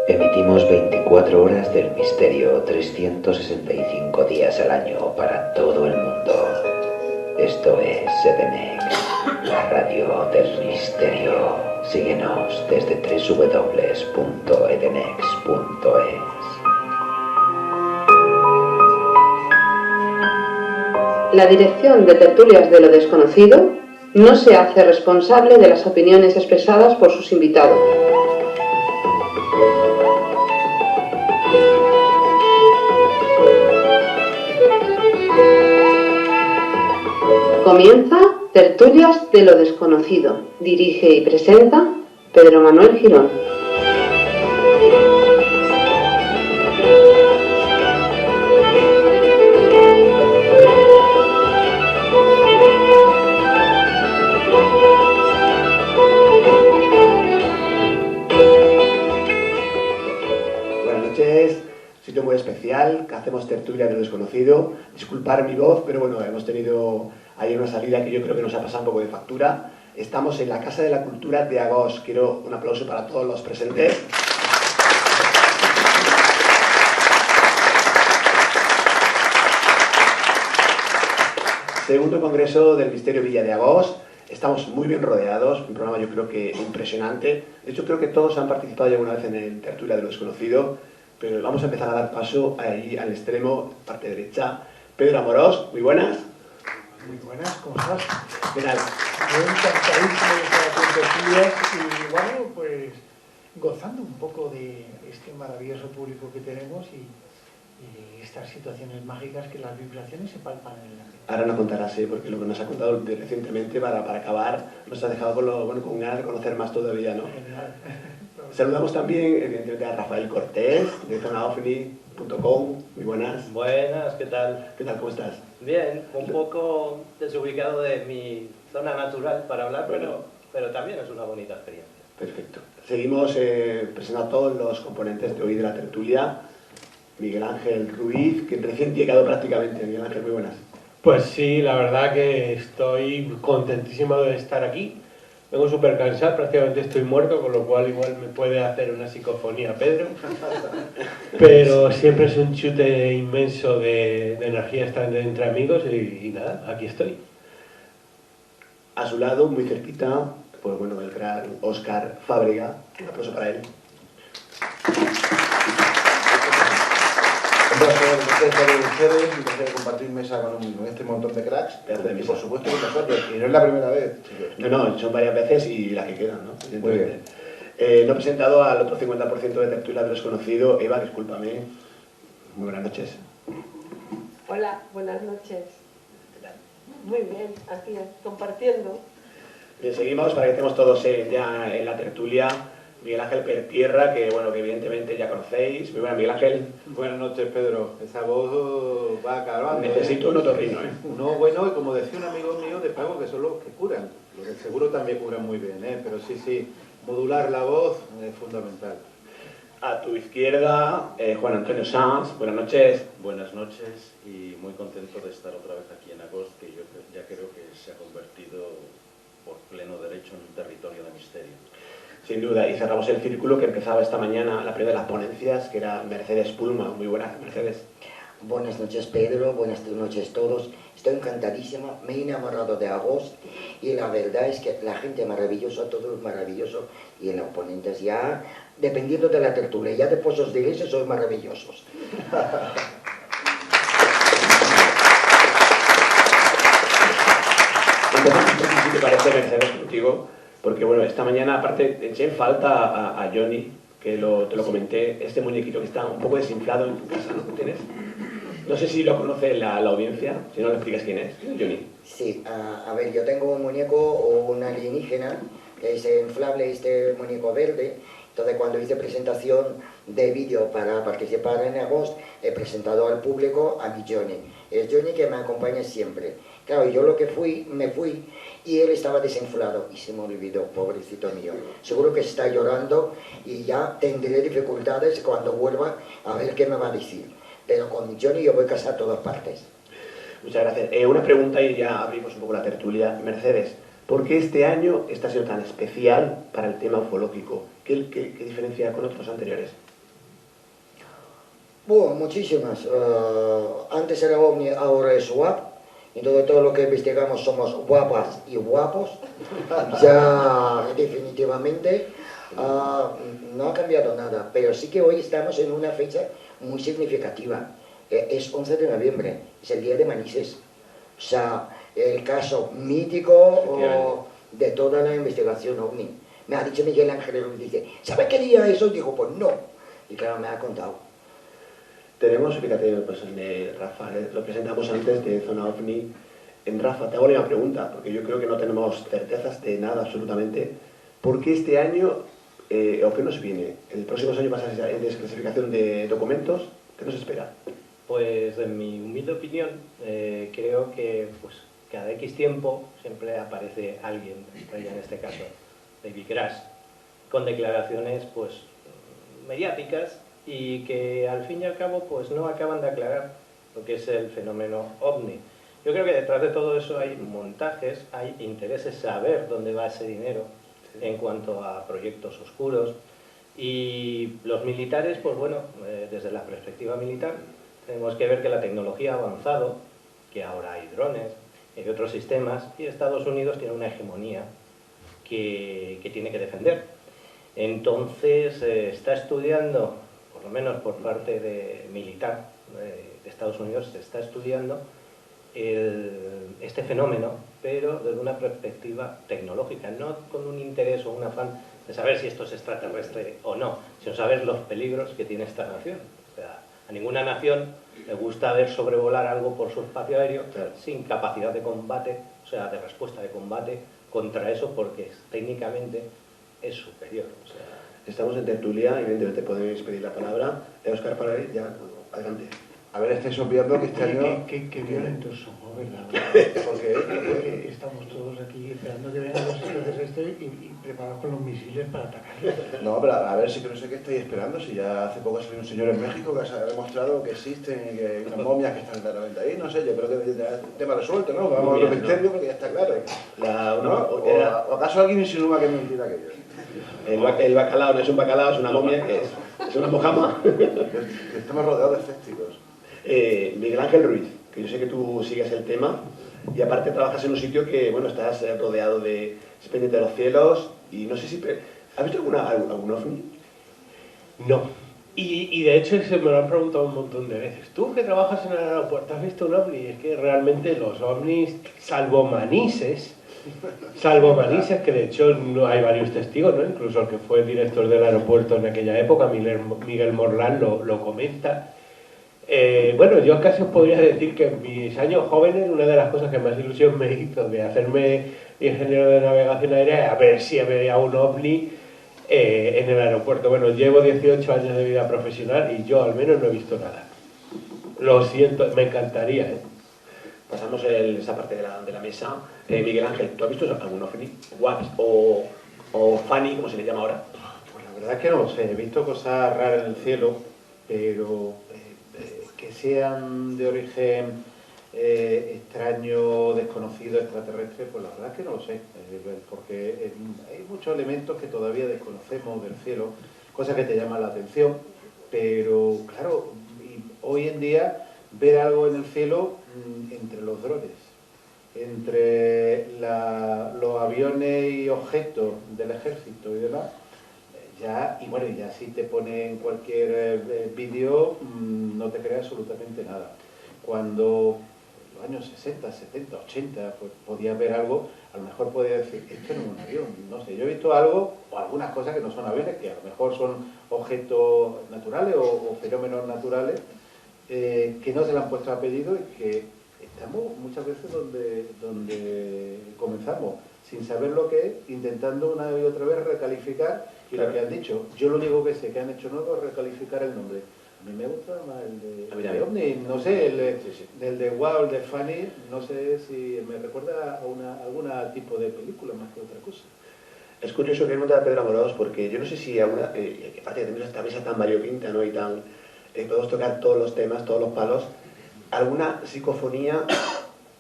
Emitimos 24 horas del misterio, 365 días al año para todo el mundo. Esto es Edenex, la radio del misterio. Síguenos desde www.edenex.es. La dirección de Tertulias de lo Desconocido no se hace responsable de las opiniones expresadas por sus invitados. Comienza Tertulias de lo Desconocido. Dirige y presenta Pedro Manuel Girón. Sitio muy especial, que hacemos Tertulia de lo Desconocido. Disculpar mi voz, pero bueno, hemos tenido ayer una salida que yo creo que nos ha pasado un poco de factura. Estamos en la Casa de la Cultura de Agós. Quiero un aplauso para todos los presentes. Segundo Congreso del Misterio Villa de Agós. Estamos muy bien rodeados, un programa yo creo que impresionante. De hecho, creo que todos han participado ya alguna vez en el Tertulia de lo Desconocido. Pero vamos a empezar a dar paso ahí al extremo, parte derecha. Pedro Amorós, muy buenas. Muy buenas, ¿cómo estás? ¿Qué tal? Yo encantadísimo de estar aquí en Tertulias y bueno, pues gozando un poco de este maravilloso público que tenemos y estas situaciones mágicas que las vibraciones se palpan en el ambiente. Ahora no contarás, porque lo que nos ha contado recientemente para acabar nos ha dejado con ganas de conocer más todavía, ¿no? Genial. Saludamos también, evidentemente, a Rafael Cortés, de zonaofni.com. Muy buenas. Buenas, ¿qué tal? ¿Qué tal? ¿Cómo estás? Bien, un poco desubicado de mi zona natural para hablar, pero también es una bonita experiencia. Perfecto. Seguimos presentando a todos los componentes de hoy de la tertulia. Miguel Ángel Ruiz, que recién llegado prácticamente. Miguel Ángel, muy buenas. Pues sí, la verdad que estoy contentísimo de estar aquí. Vengo súper cansado, prácticamente estoy muerto, con lo cual igual me puede hacer una psicofonía Pedro. Pero siempre es un chute inmenso de energía estar entre amigos y nada, aquí estoy. A su lado, muy cerquita, pues bueno, el gran Óscar Fábrega. Un aplauso para él. Un placer estar con ustedes, un placer compartir mesa con este montón de cracks. Y por supuesto con nosotros, y no es la primera vez, chicos. No, son varias veces y las que quedan, ¿no? Muy bien. No he presentado al otro 50% de Tertulia de lo Desconocido. Eva, discúlpame. Muy buenas noches. Hola, buenas noches. Muy bien, aquí compartiendo. Bien, seguimos para que estemos todos ya en la tertulia. Miguel Ángel Pertierra, que bueno, que evidentemente ya conocéis. Muy buenas, Miguel Ángel. Buenas noches, Pedro. Esa voz va acabando. Necesito un otorrino, No, bueno, y como decía un amigo mío de pago, que son los que curan. Los del seguro también curan muy bien, pero sí, modular la voz es fundamental. A tu izquierda, Juan Antonio Sanz. Buenas noches. Buenas noches y muy contento de estar otra vez aquí en Agós, que yo ya creo que se ha convertido por pleno derecho en un territorio de misterio. Sin duda, y cerramos el círculo que empezaba esta mañana, la primera de las ponencias, que era Mercedes Pulma. Muy buenas, Mercedes. Buenas noches, Pedro, buenas noches a todos. Estoy encantadísima, me he enamorado de Agós y la verdad es que la gente es maravillosa, todo es maravilloso y en los ponentes ya, dependiendo de la tertulia, ya después os diréis que sois maravillosos. Entonces, si te parece, Mercedes, contigo, porque bueno, esta mañana aparte eché en falta a Johnny, que te lo comenté, este muñequito que está un poco desinflado en tu casa, ¿no? ¿Tienes? No sé si lo conoce la audiencia, si no le explicas quién es, Johnny. Sí, a ver, yo tengo un muñeco o un alienígena, que es inflable, este muñeco verde. Entonces, cuando hice presentación de vídeo para participar en Agós, he presentado al público a mi Johnny. Es Johnny que me acompaña siempre. Claro, yo me fui y él estaba desinflado y se me olvidó, pobrecito mío. Seguro que está llorando y ya tendré dificultades cuando vuelva a ver qué me va a decir. Pero con mi Johnny yo voy a casa a todas partes. Muchas gracias. Una pregunta y ya abrimos un poco la tertulia. Mercedes, ¿Por qué este año está siendo tan especial para el tema ufológico? ¿Qué diferencia con otros anteriores? Bueno, muchísimas. Antes era OVNI, ahora es WAP. Entonces todo lo que investigamos somos guapas y guapos. Ya definitivamente no ha cambiado nada. Pero sí que hoy estamos en una fecha muy significativa. Es 11 de noviembre, es el día de Manises. O sea, el caso mítico de toda la investigación OVNI. Me ha dicho Miguel Ángel Ruiz, dice, ¿sabes qué día es eso? Digo, pues no. Y claro, me ha contado. Tenemos, fíjate, pues de Rafa, lo presentamos antes de Zona OVNI. En Rafa, te hago una pregunta, porque yo creo que no tenemos certezas de nada absolutamente. ¿Por qué este año, o qué nos viene? ¿El próximo año va a ser en desclasificación de documentos? ¿Qué nos espera? Pues en mi humilde opinión, creo que pues, cada X tiempo siempre aparece alguien, en este caso David Grush, con declaraciones pues mediáticas y que al fin y al cabo pues no acaban de aclarar lo que es el fenómeno OVNI. Yo creo que detrás de todo eso hay montajes, hay intereses, saber dónde va ese dinero en cuanto a proyectos oscuros, y los militares, pues bueno, desde la perspectiva militar tenemos que ver que la tecnología ha avanzado, que ahora hay drones, hay otros sistemas, y Estados Unidos tiene una hegemonía que tiene que defender. Entonces está estudiando, por lo menos por parte de militar de Estados Unidos, se está estudiando este fenómeno, pero desde una perspectiva tecnológica, no con un interés o un afán de saber si esto es extraterrestre o no, sino saber los peligros que tiene esta nación. O sea, a ninguna nación le gusta ver sobrevolar algo por su espacio aéreo sin capacidad de combate, o sea, de respuesta de combate contra eso, porque técnicamente es superior. O sea, estamos en tertulia, evidentemente podéis pedir la palabra. Óscar Paredes, ya, adelante. A ver, estáis obviando que este año... Qué violentos somos, ¿verdad? Porque estamos todos aquí esperando que vengan los extraterrestres y preparados con los misiles para atacar. No, pero a ver, sí que no sé qué estáis esperando. Si ya hace poco salió un señor en México que ha demostrado que existen y que hay unas momias que están claramente ahí. No sé, yo creo que ya es un tema resuelto, ¿no? Vamos a los misterios porque ya está claro. ¿O acaso alguien insinúa que es mentira aquello? El bacalao no es un bacalao, es una momia, que es una mojama. Estamos rodeados de escépticos. Miguel Ángel Ruiz, que yo sé que tú sigues el tema y aparte trabajas en un sitio que, bueno, estás rodeado de pendiente de los cielos y no sé si... ¿Has visto algún ovni? No. Y de hecho se me lo han preguntado un montón de veces. Tú que trabajas en el aeropuerto, ¿has visto un ovni? Es que realmente los ovnis, salvo Manises, que de hecho no hay varios testigos, ¿no? Incluso el que fue el director del aeropuerto en aquella época, Miguel Morlán, lo comenta. Bueno, yo casi os podría decir que en mis años jóvenes una de las cosas que más ilusión me hizo de hacerme ingeniero de navegación aérea era a ver si había un ovni en el aeropuerto. Bueno, llevo 18 años de vida profesional y yo al menos no he visto nada. Lo siento, me encantaría, ¿eh? Pasamos esa parte de la mesa. Miguel Ángel, ¿tú has visto algún ovni? ¿Waps o Fanny, como se le llama ahora? Pues la verdad es que no lo sé. He visto cosas raras en el cielo, pero que sean de origen extraño, desconocido, extraterrestre, pues la verdad es que no lo sé, porque hay muchos elementos que todavía desconocemos del cielo, cosas que te llaman la atención, pero claro, hoy en día ver algo en el cielo entre los drones, entre los aviones y objetos del ejército y demás, ya si te ponen cualquier vídeo no te crea absolutamente nada. Cuando en los años 60, 70, 80 pues podías ver algo, a lo mejor podías decir, esto no es un avión, no sé, yo he visto algo o algunas cosas que no son aviones, que a lo mejor son objetos naturales o fenómenos naturales que no se le han puesto apellido y que estamos muchas veces donde comenzamos, sin saber lo que es, intentando una y otra vez recalificar. Y lo que han dicho, yo lo único que sé que han hecho nuevo es recalificar el nombre. A mí me gusta más el de OVNI, no sé, el de Wow, el de Fanny, no sé si me recuerda a algún tipo de película más que otra cosa. Es curioso que pregunta a Pedro Amorós, porque yo no sé si alguna, que aparte de esta mesa tan variopinta, ¿no? Y tan, podemos tocar todos los temas, todos los palos, alguna psicofonía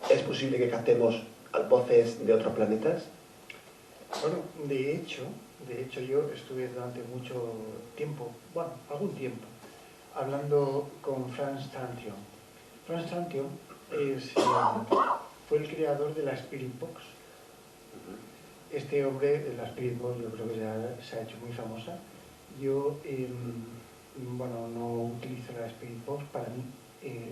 es posible que captemos voces de otros planetas? Bueno, de hecho yo estuve durante mucho tiempo, bueno, algún tiempo, hablando con Franz Tantion. Franz Tantion fue el creador de la Spirit Box. Este hombre, la Spirit Box, yo creo que ya se ha hecho muy famosa. Yo, bueno, no utilizo la Spirit Box. Para mí el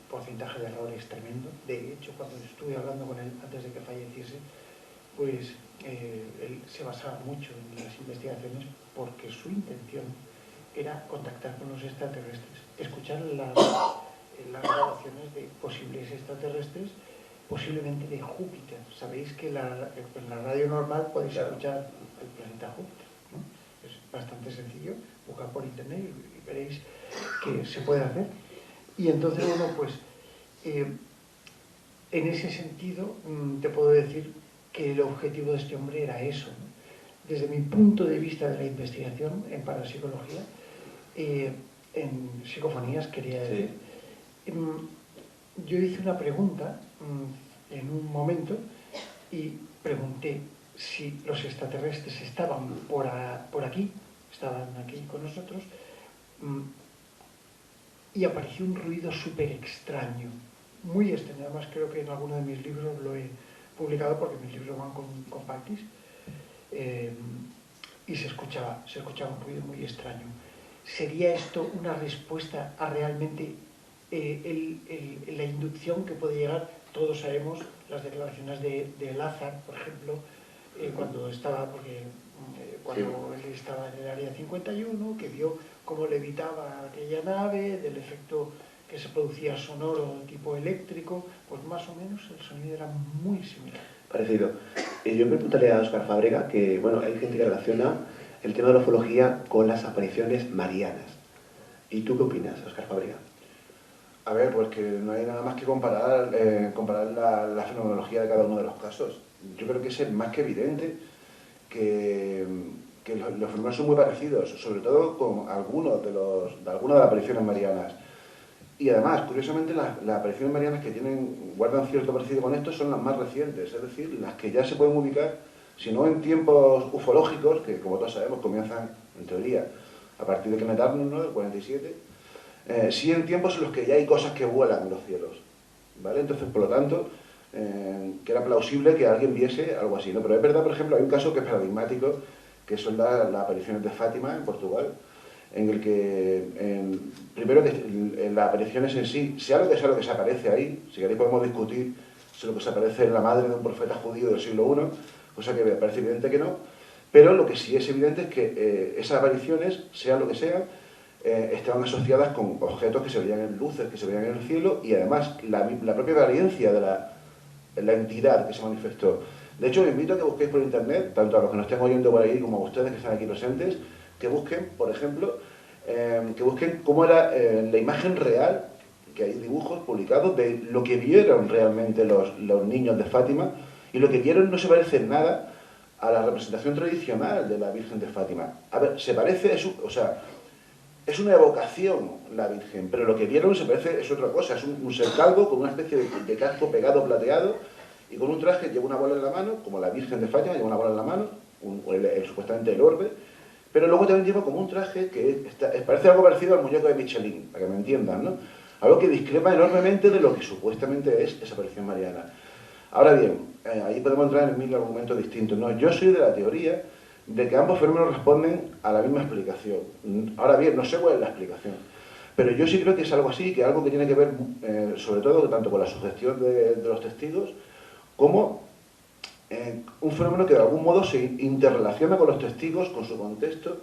porcentaje de error es tremendo. De hecho, cuando estuve hablando con él antes de que falleciese, pues él se basaba mucho en las investigaciones porque su intención era contactar con los extraterrestres, escuchar las grabaciones de posibles extraterrestres, posiblemente de Júpiter. Sabéis que en la radio normal podéis escuchar el planeta Júpiter, ¿no? Es bastante sencillo, buscar por internet y veréis que se puede hacer. Y entonces, bueno, pues en ese sentido te puedo decir que el objetivo de este hombre era eso, ¿no? Desde mi punto de vista de la investigación en parapsicología, en psicofonías, quería decir, yo hice una pregunta en un momento y pregunté si los extraterrestres estaban por aquí, estaban aquí con nosotros, y apareció un ruido súper extraño, muy extraño. Además creo que en alguno de mis libros lo he publicado porque mis libros van con Pactis, y se escuchaba un ruido muy extraño. ¿Sería esto una respuesta a realmente la inducción que puede llegar? Todos sabemos las declaraciones de Lázaro, por ejemplo, cuando él estaba en el área 51, que vio cómo levitaba aquella nave, del efecto que se producía sonoro tipo eléctrico, pues más o menos el sonido era muy similar. Parecido. Yo me preguntaría a Óscar Fábrega que, bueno, hay gente que relaciona el tema de la ufología con las apariciones marianas. ¿Y tú qué opinas, Óscar Fábrega? A ver, pues que no hay nada más que comparar la fenomenología de cada uno de los casos. Yo creo que es más que evidente que los fenómenos son muy parecidos, sobre todo con algunas de las apariciones marianas. Y además, curiosamente, las apariciones marianas que guardan cierto parecido con esto son las más recientes, es decir, las que ya se pueden ubicar, si no en tiempos ufológicos, que como todos sabemos comienzan, en teoría, a partir de Kemet Arnold, ¿no?, del 47, sí en tiempos en los que ya hay cosas que vuelan en los cielos, ¿vale? Entonces, por lo tanto, que era plausible que alguien viese algo así, ¿no? Pero es verdad, por ejemplo, hay un caso que es paradigmático, que son las apariciones de Fátima en Portugal, en el que, primero, que las apariciones en sí, sea lo que se aparece ahí, si queréis podemos discutir si lo que se aparece es la madre de un profeta judío del siglo I, cosa que me parece evidente que no, pero lo que sí es evidente es que esas apariciones, sean lo que sean, estaban asociadas con objetos que se veían en luces, que se veían en el cielo, y además la propia apariencia de la entidad que se manifestó. De hecho, os invito a que busquéis por internet, tanto a los que nos estén oyendo por ahí como a ustedes que están aquí presentes, que busquen, por ejemplo, cómo era la imagen real, que hay dibujos publicados de lo que vieron realmente los niños de Fátima, y lo que vieron no se parece en nada a la representación tradicional de la Virgen de Fátima. A ver, se parece, es una evocación la Virgen, pero lo que vieron es otra cosa, es un ser calvo con una especie de casco pegado plateado y con un traje, lleva una bola en la mano, como la Virgen de Fátima lleva una bola en la mano, supuestamente el orbe, pero luego también lleva como un traje que parece algo parecido al muñeco de Michelin, para que me entiendan, ¿no? Algo que discrepa enormemente de lo que supuestamente es esa aparición mariana. Ahora bien, ahí podemos entrar en mil argumentos distintos, ¿no? Yo soy de la teoría de que ambos fenómenos responden a la misma explicación. Ahora bien, no sé cuál es la explicación, pero yo sí creo que es algo así, que algo que tiene que ver, sobre todo, tanto con la sugestión de los testigos, como un fenómeno que de algún modo se interrelaciona con los testigos, con su contexto,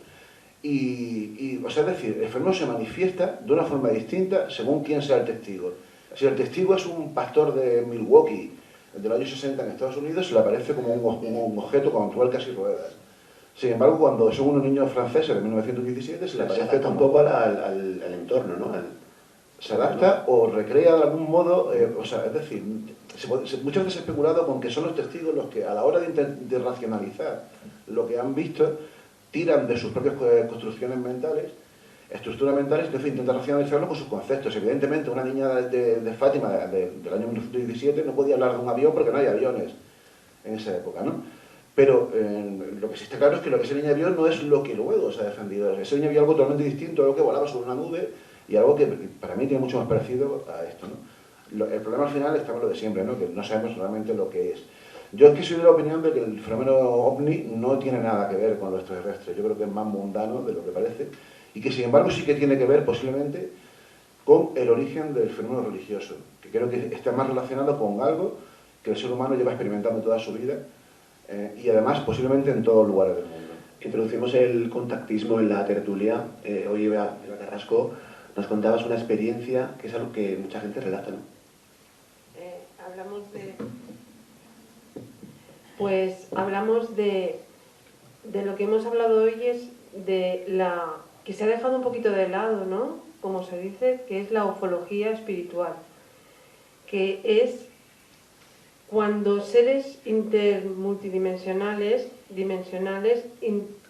o sea, es decir, el fenómeno se manifiesta de una forma distinta según quién sea el testigo. Si el testigo es un pastor de Milwaukee de los años 60 en Estados Unidos, se le aparece como un objeto con tuercas y ruedas. Sin embargo, cuando son unos niños franceses de 1917, se le aparece un poco al entorno, ¿no? Se adapta o recrea de algún modo, o sea, es decir, muchas veces he especulado con que son los testigos los que a la hora de racionalizar lo que han visto, tiran de sus propias construcciones mentales estructuras mentales, entonces intenta racionalizarlo con sus conceptos. Evidentemente, una niña de Fátima del año 1917 no podía hablar de un avión porque no había aviones en esa época, ¿no? Pero lo que sí está claro es que lo que esa niña vio no es lo que luego se ha defendido. Esa niña vio algo totalmente distinto, algo que volaba sobre una nube y algo que para mí tiene mucho más parecido a esto, ¿no? El problema al final está con lo de siempre, ¿no? Que no sabemos realmente lo que es. Yo es que soy de la opinión de que el fenómeno ovni no tiene nada que ver con lo extraterrestre. Yo creo que es más mundano de lo que parece y que sin embargo sí que tiene que ver posiblemente con el origen del fenómeno religioso, que creo que está más relacionado con algo que el ser humano lleva experimentando toda su vida y además posiblemente en todos los lugares del mundo. Introducimos el contactismo en la tertulia. Hoy Eva Carrasco nos contabas una experiencia que es algo que mucha gente relata, ¿no? Hablamos de lo que hemos hablado hoy, es de la que se ha dejado un poquito de lado, ¿no? Como se dice, que es la ufología espiritual, que es cuando seres multidimensionales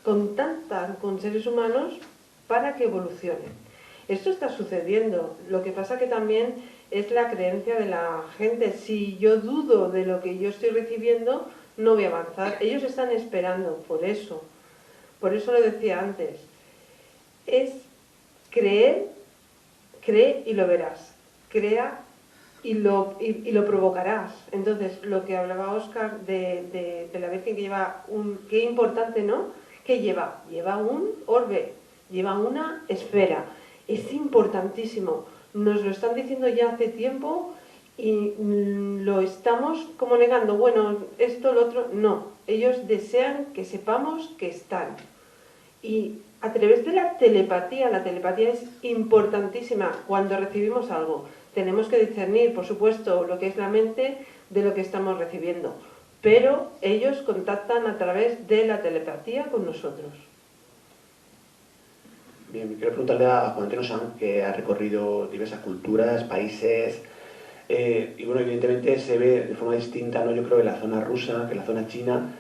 contactan con seres humanos para que evolucionen. Esto está sucediendo, lo que pasa que también es la creencia de la gente. Si yo dudo de lo que yo estoy recibiendo, no voy a avanzar. Ellos están esperando, por eso lo decía antes, es cree y lo verás, crea y lo provocarás. Entonces, lo que hablaba Óscar de la Virgen que lleva qué importante, ¿no? Que lleva un orbe, lleva una esfera. Es importantísimo. Nos lo están diciendo ya hace tiempo y lo estamos como negando. Bueno, esto, lo otro, no. Ellos desean que sepamos que están. Y a través de la telepatía es importantísima. Cuando recibimos algo, tenemos que discernir, por supuesto, lo que es la mente de lo que estamos recibiendo. Pero ellos contactan a través de la telepatía con nosotros. Bien, quiero preguntarle a Juan Antonio Sanz, que ha recorrido diversas culturas, países, y bueno, evidentemente se ve de forma distinta, ¿no? Yo creo que la zona rusa, que la zona china,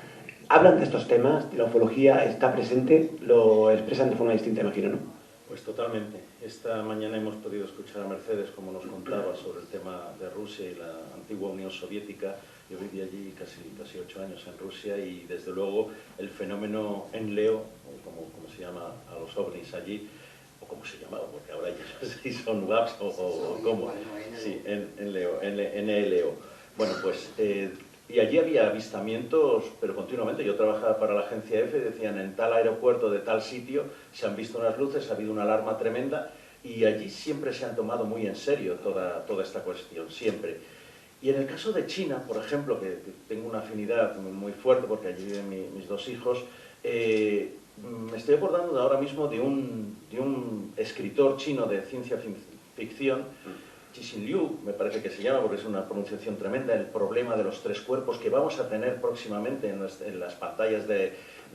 hablan de estos temas, de la ufología, está presente, lo expresan de forma distinta, imagino, ¿no? Pues totalmente. Esta mañana hemos podido escuchar a Mercedes, como nos contaba, sobre el tema de Rusia y la antigua Unión Soviética. Yo viví allí casi 8 años en Rusia y desde luego el fenómeno Enleo, o como se llama a los ovnis allí, o como se llamaba, porque ahora ya no sé si son WAPs o cómo. Sí, NLO. Bueno, pues y allí había avistamientos, pero continuamente. Yo trabajaba para la agencia EFE, decían en tal aeropuerto de tal sitio se han visto unas luces, ha habido una alarma tremenda y allí siempre se han tomado muy en serio toda esta cuestión, siempre. Y en el caso de China, por ejemplo, que tengo una afinidad muy fuerte porque allí viven mis 2 hijos, me estoy acordando ahora mismo de un escritor chino de ciencia ficción, Cixin Liu, me parece que se llama, porque es una pronunciación tremenda, el problema de los 3 cuerpos que vamos a tener próximamente en las pantallas de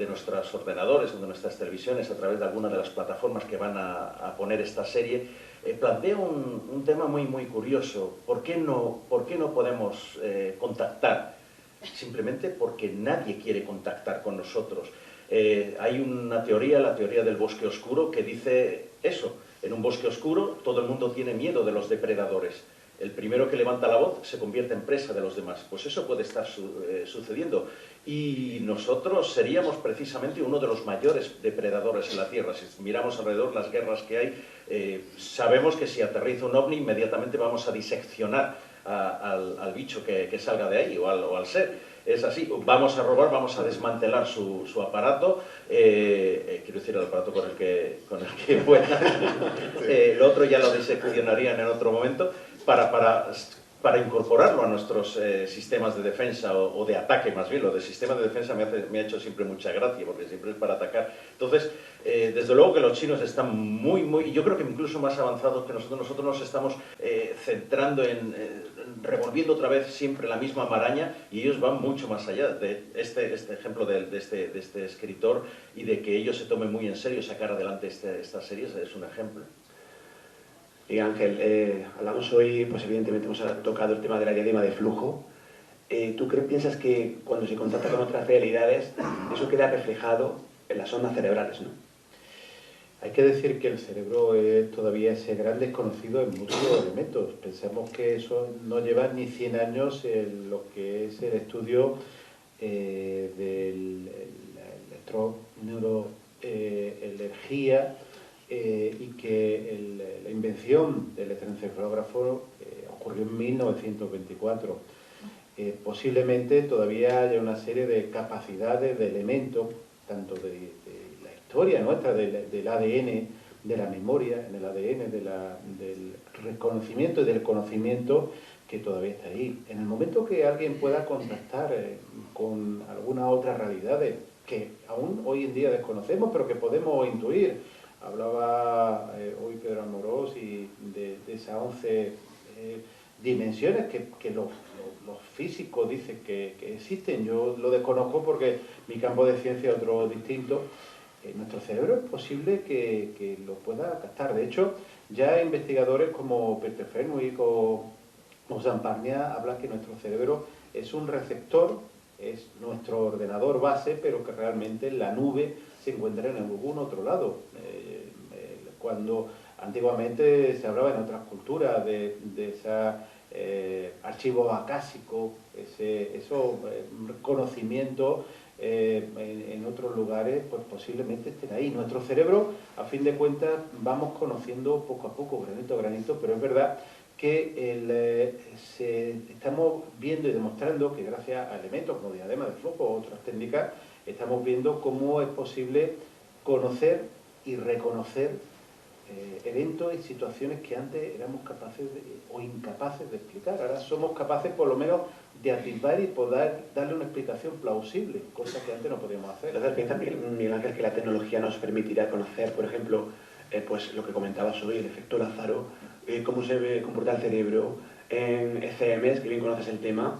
nuestros ordenadores o de nuestras televisiones a través de alguna de las plataformas que van a poner esta serie. Plantea un tema muy curioso. ¿Por qué no podemos contactar? Simplemente porque nadie quiere contactar con nosotros. Hay una teoría, la teoría del bosque oscuro, que dice eso. En un bosque oscuro todo el mundo tiene miedo de los depredadores. El primero que levanta la voz se convierte en presa de los demás. Pues eso puede estar sucediendo. Y nosotros seríamos precisamente uno de los mayores depredadores en la Tierra. Si miramos alrededor las guerras que hay, sabemos que si aterriza un ovni inmediatamente vamos a diseccionar al bicho que salga de ahí o al ser. Es así, vamos a robar, vamos a desmantelar su aparato, quiero decir el aparato con el que pueda. Lo otro ya lo diseccionarían en otro momento para incorporarlo a nuestros sistemas de defensa o de ataque, más bien. Lo de sistema de defensa me ha hecho siempre mucha gracia, porque siempre es para atacar. Entonces, desde luego que los chinos están muy, yo creo que incluso más avanzados que nosotros. Nosotros nos estamos centrando revolviendo otra vez siempre la misma maraña, y ellos van mucho más allá de este ejemplo de este escritor, y de que ellos se tomen muy en serio sacar adelante estas series es un ejemplo. Y Ángel, hablamos hoy, pues evidentemente hemos tocado el tema de la diadema de flujo. ¿Tú piensas que cuando se contacta con otras realidades, eso queda reflejado en las ondas cerebrales, ¿no? Hay que decir que el cerebro es todavía ese gran desconocido en muchos elementos. Pensamos que eso no lleva ni 100 años en lo que es el estudio de la electroneuroenergía y que la invención del electroencefalógrafo ocurrió en 1924. Posiblemente todavía haya una serie de capacidades, de elementos, tanto de la historia nuestra, del ADN, de la memoria, en el ADN, del reconocimiento y del conocimiento, que todavía está ahí. En el momento que alguien pueda contactar con algunas otras realidades que aún hoy en día desconocemos, pero que podemos intuir. Hablaba hoy Pedro Amorós y de esas 11 dimensiones que los físicos dicen que existen. Yo lo desconozco porque mi campo de ciencia es otro distinto. Nuestro cerebro es posible que lo pueda captar. De hecho, ya investigadores como Peter Fenwick o Samparnia hablan que nuestro cerebro es un receptor, es nuestro ordenador base, pero que realmente la nube se encuentra en algún otro lado. Cuando antiguamente se hablaba en otras culturas de ese archivo acásico, esos conocimientos en otros lugares, pues posiblemente estén ahí. Nuestro cerebro, a fin de cuentas, vamos conociendo poco a poco, granito a granito, pero es verdad que estamos viendo y demostrando que gracias a elementos como diadema de flujo o otras técnicas, estamos viendo cómo es posible conocer y reconocer eventos y situaciones que antes éramos capaces o incapaces de explicar. Ahora somos capaces por lo menos de atisbar y poder darle una explicación plausible, cosa que antes no podíamos hacer. Entonces, piensa Miguel Ángel que la tecnología nos permitirá conocer, por ejemplo, pues lo que comentabas hoy, el efecto Lázaro, cómo se comporta el cerebro en ECMs, que bien conoces el tema.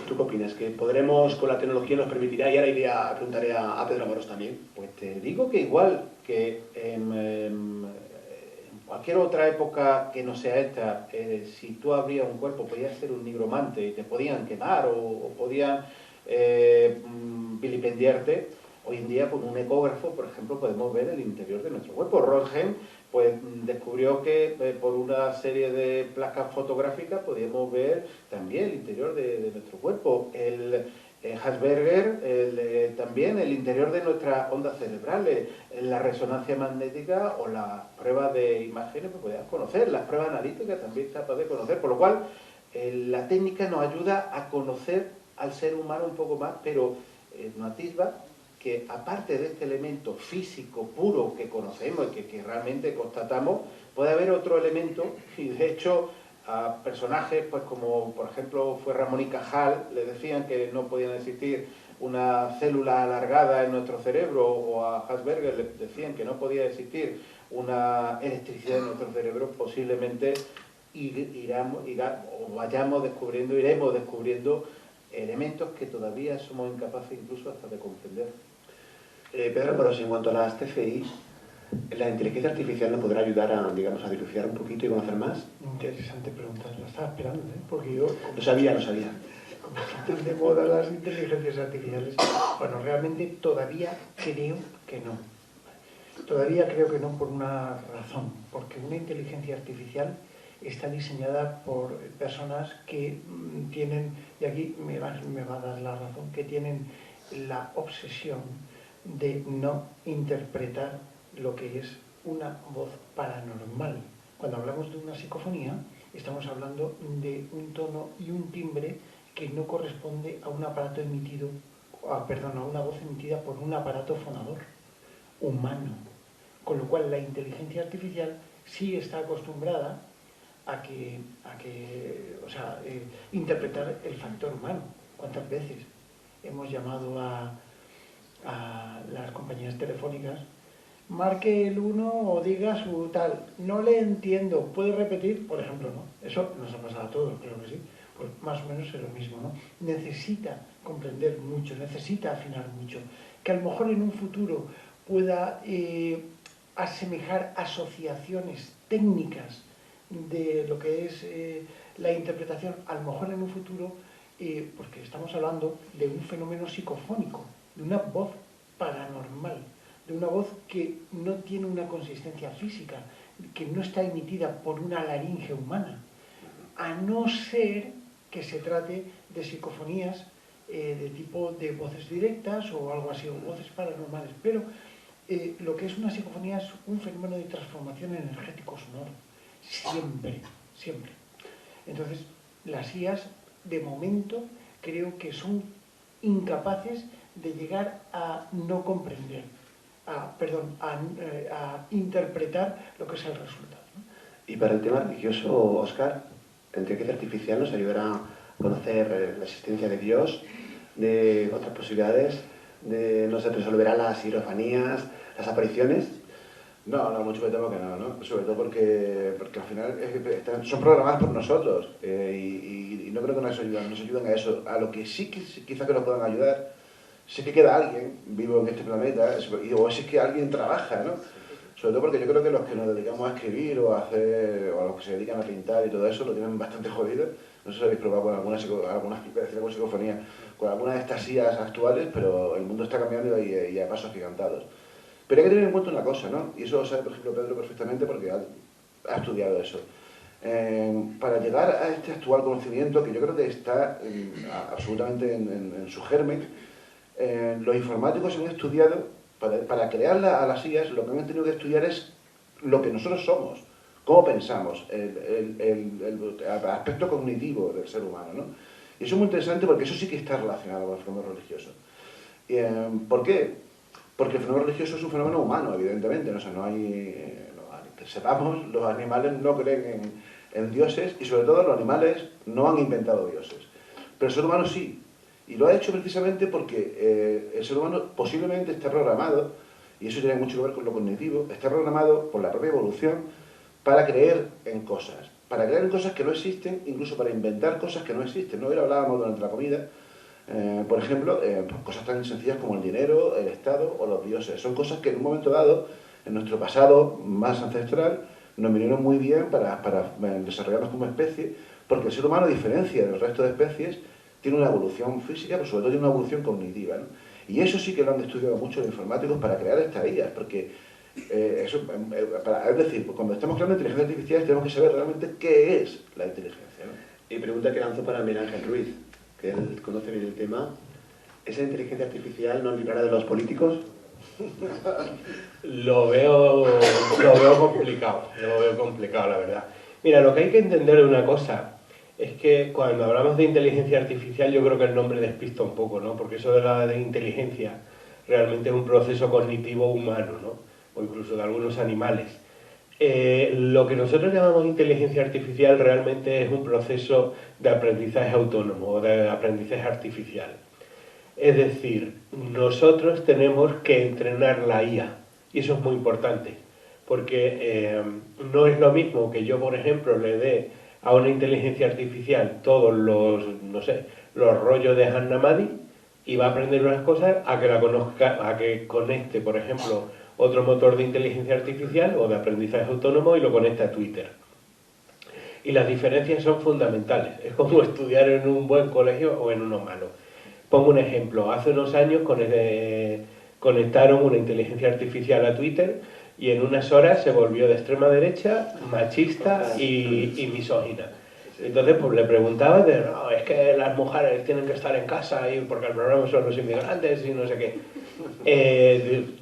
¿Tú qué opinas? ¿Que podremos, con la tecnología nos permitirá? Y ahora preguntaré a Pedro Amorós también. Pues te digo que igual que en cualquier otra época que no sea esta, si tú abrías un cuerpo, podías ser un nigromante y te podían quemar o podían vilipendiarte. Hoy en día, con un ecógrafo, por ejemplo, podemos ver el interior de nuestro cuerpo. Röntgen pues, descubrió que por una serie de placas fotográficas podíamos ver también el interior de nuestro cuerpo. Hasberger, también el interior de nuestras ondas cerebrales, la resonancia magnética o las pruebas de imágenes que podíamos conocer, las pruebas analíticas también capaz de conocer, por lo cual la técnica nos ayuda a conocer al ser humano un poco más, pero nos atisba que aparte de este elemento físico puro que conocemos y que realmente constatamos, puede haber otro elemento, y de hecho a personajes pues como por ejemplo fue Ramón y Cajal, le decían que no podían existir una célula alargada en nuestro cerebro, o a Hasberger le decían que no podía existir una electricidad en nuestro cerebro. Posiblemente iremos descubriendo elementos que todavía somos incapaces incluso hasta de comprender. Pedro Amorós, en cuanto a las TFI, ¿la inteligencia artificial nos podrá ayudar a, digamos, a dilucidar un poquito y conocer más? Interesante pregunta, la estaba esperando, porque yo... Lo sabía. Como están de moda las inteligencias artificiales, bueno, realmente todavía creo que no. Todavía creo que no por una razón, porque una inteligencia artificial está diseñada por personas que tienen, y aquí me va a dar la razón, que tienen la obsesión de no interpretar lo que es una voz paranormal. Cuando hablamos de una psicofonía, estamos hablando de un tono y un timbre que no corresponde a un aparato emitido, a una voz emitida por un aparato fonador humano. Con lo cual la inteligencia artificial sí está acostumbrada a interpretar el factor humano. ¿Cuántas veces hemos llamado a las compañías telefónicas? Marque el 1 o diga su tal, no le entiendo, ¿puede repetir? Por ejemplo, ¿no? Eso nos ha pasado a todos, creo que sí. Pues más o menos es lo mismo, ¿no? Necesita comprender mucho, necesita afinar mucho, que a lo mejor en un futuro pueda asemejar asociaciones técnicas de lo que es la interpretación, a lo mejor en un futuro, porque estamos hablando de un fenómeno psicofónico, de una voz paranormal, de una voz que no tiene una consistencia física, que no está emitida por una laringe humana, a no ser que se trate de psicofonías de tipo de voces directas o algo así, o voces paranormales. Pero lo que es una psicofonía es un fenómeno de transformación energético sonoro, siempre, siempre. Entonces, las IAs, de momento, creo que son incapaces de llegar a no comprender, a interpretar lo que es el resultado, ¿no? Y para el tema religioso, Óscar, la inteligencia artificial nos ayudará a conocer la existencia de Dios, de otras posibilidades, nos resolverá las hierofanías, las apariciones. No, mucho me temo que no. Sobre todo porque al final son programadas por nosotros y no creo que nos ayuden a eso. A lo que sí que quizás que nos puedan ayudar, si es que queda alguien vivo en este planeta, o si es que alguien trabaja, ¿no? Sobre todo porque yo creo que los que nos dedicamos a escribir o a los que se dedican a pintar y todo eso lo tienen bastante jodido. No sé si habéis probado con alguna psicofonía, con algunas de estas IAs actuales, pero el mundo está cambiando y a pasos gigantados. Pero hay que tener en cuenta una cosa, ¿no? Y eso lo sabe, por ejemplo, Pedro perfectamente porque ha estudiado eso. Para llegar a este actual conocimiento, que yo creo que está absolutamente en su germen, los informáticos han estudiado, para crear a las IAs, lo que han tenido que estudiar es lo que nosotros somos, cómo pensamos, el aspecto cognitivo del ser humano, ¿no? Y eso es muy interesante porque eso sí que está relacionado con el fenómeno religioso. ¿Por qué? Porque el fenómeno religioso es un fenómeno humano, evidentemente, ¿no? O sea, que sepamos, los animales no creen en dioses y sobre todo los animales no han inventado dioses. Pero el ser humano sí. Y lo ha hecho precisamente porque el ser humano posiblemente está programado, y eso tiene mucho que ver con lo cognitivo, está programado por la propia evolución para creer en cosas. Para creer en cosas que no existen, incluso para inventar cosas que no existen, ¿no? Hoy lo hablábamos durante la comida. Por ejemplo, cosas tan sencillas como el dinero, el Estado o los dioses. Son cosas que en un momento dado, en nuestro pasado más ancestral, nos vinieron muy bien para desarrollarnos como especie, porque el ser humano, a diferencia del resto de especies, tiene una evolución física, pero sobre todo tiene una evolución cognitiva, ¿no? Y eso sí que lo han estudiado mucho los informáticos para crear estas IAs, porque es decir, cuando estamos creando inteligencia artificial tenemos que saber realmente qué es la inteligencia, ¿no? Y pregunta que lanzo para Miguel Ángel Ruiz, que él conoce bien el tema. ¿Esa inteligencia artificial nos librará de los políticos? Lo veo complicado, la verdad. Mira, lo que hay que entender es una cosa, es que cuando hablamos de inteligencia artificial yo creo que el nombre despista un poco, ¿no? Porque eso de la inteligencia realmente es un proceso cognitivo humano, ¿no? O incluso de algunos animales. Lo que nosotros llamamos inteligencia artificial realmente es un proceso de aprendizaje autónomo o de aprendizaje artificial. Es decir, nosotros tenemos que entrenar la IA y eso es muy importante porque no es lo mismo que yo, por ejemplo, le dé a una inteligencia artificial todos los rollos de Hannah Maddy y va a aprender unas cosas a que la conozca, a que conecte, por ejemplo, otro motor de inteligencia artificial o de aprendizaje autónomo y lo conecta a Twitter. Y las diferencias son fundamentales. Es como estudiar en un buen colegio o en uno malo. Pongo un ejemplo. Hace unos años conectaron una inteligencia artificial a Twitter y en unas horas se volvió de extrema derecha, machista y misógina. Entonces pues le preguntaba no, es que las mujeres tienen que estar en casa y porque el problema son los inmigrantes y no sé qué.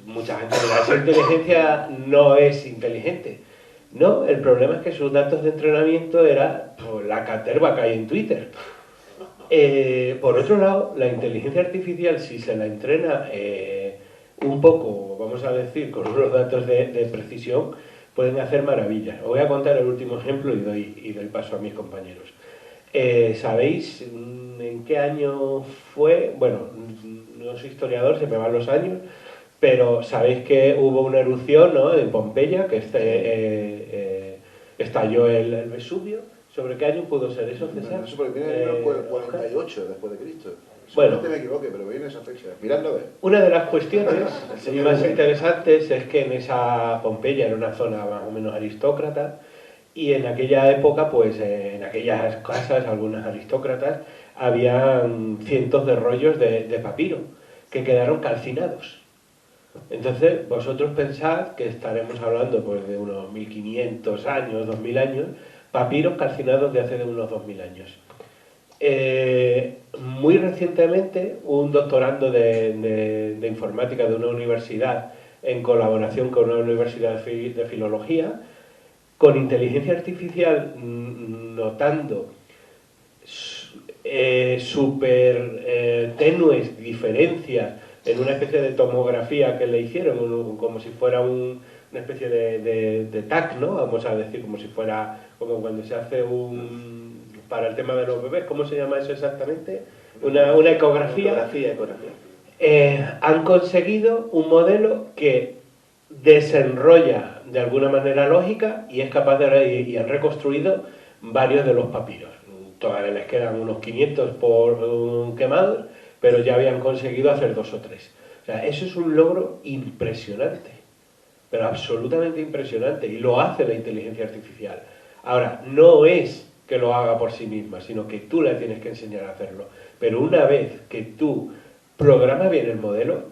Mucha gente dirá, esa inteligencia no es inteligente. No, el problema es que sus datos de entrenamiento era pues, la caterva que hay en Twitter. Por otro lado, la inteligencia artificial, si se la entrena un poco, vamos a decir, con unos datos de precisión, pueden hacer maravillas. Os voy a contar el último ejemplo y doy paso a mis compañeros. ¿Sabéis en qué año fue? Bueno, no soy historiador, se me van los años, pero sabéis que hubo una erupción, ¿no?, en Pompeya, que estalló el Vesubio. ¿Sobre qué año pudo ser eso, César? No sé, porque viene en el 48 después de Cristo. Bueno, no te me equivoque, pero viene esa fecha. Miradlo, ve. Una de las cuestiones más interesantes es que en esa Pompeya era una zona más o menos aristócrata y en aquella época, pues en aquellas casas, algunas aristócratas, habían cientos de rollos de papiro que quedaron calcinados. Entonces, vosotros pensad que estaremos hablando pues, de unos 1500 años, 2000 años, papiros calcinados de hace de unos 2000 años. Muy recientemente, un doctorando de informática de una universidad, en colaboración con una universidad de filología, con inteligencia artificial, notando súper tenues diferencias en una especie de tomografía que le hicieron, como si fuera una especie de TAC, ¿no? Vamos a decir, como si fuera, como cuando se hace para el tema de los bebés, ¿cómo se llama eso exactamente? Una ecografía. Han conseguido un modelo que desenrolla de alguna manera lógica y es capaz y han reconstruido varios de los papiros. Todavía les quedan unos 500 por quemados, pero ya habían conseguido hacer 2 o 3. O sea, eso es un logro impresionante, pero absolutamente impresionante, y lo hace la inteligencia artificial. Ahora, no es que lo haga por sí misma, sino que tú le tienes que enseñar a hacerlo. Pero una vez que tú programas bien el modelo,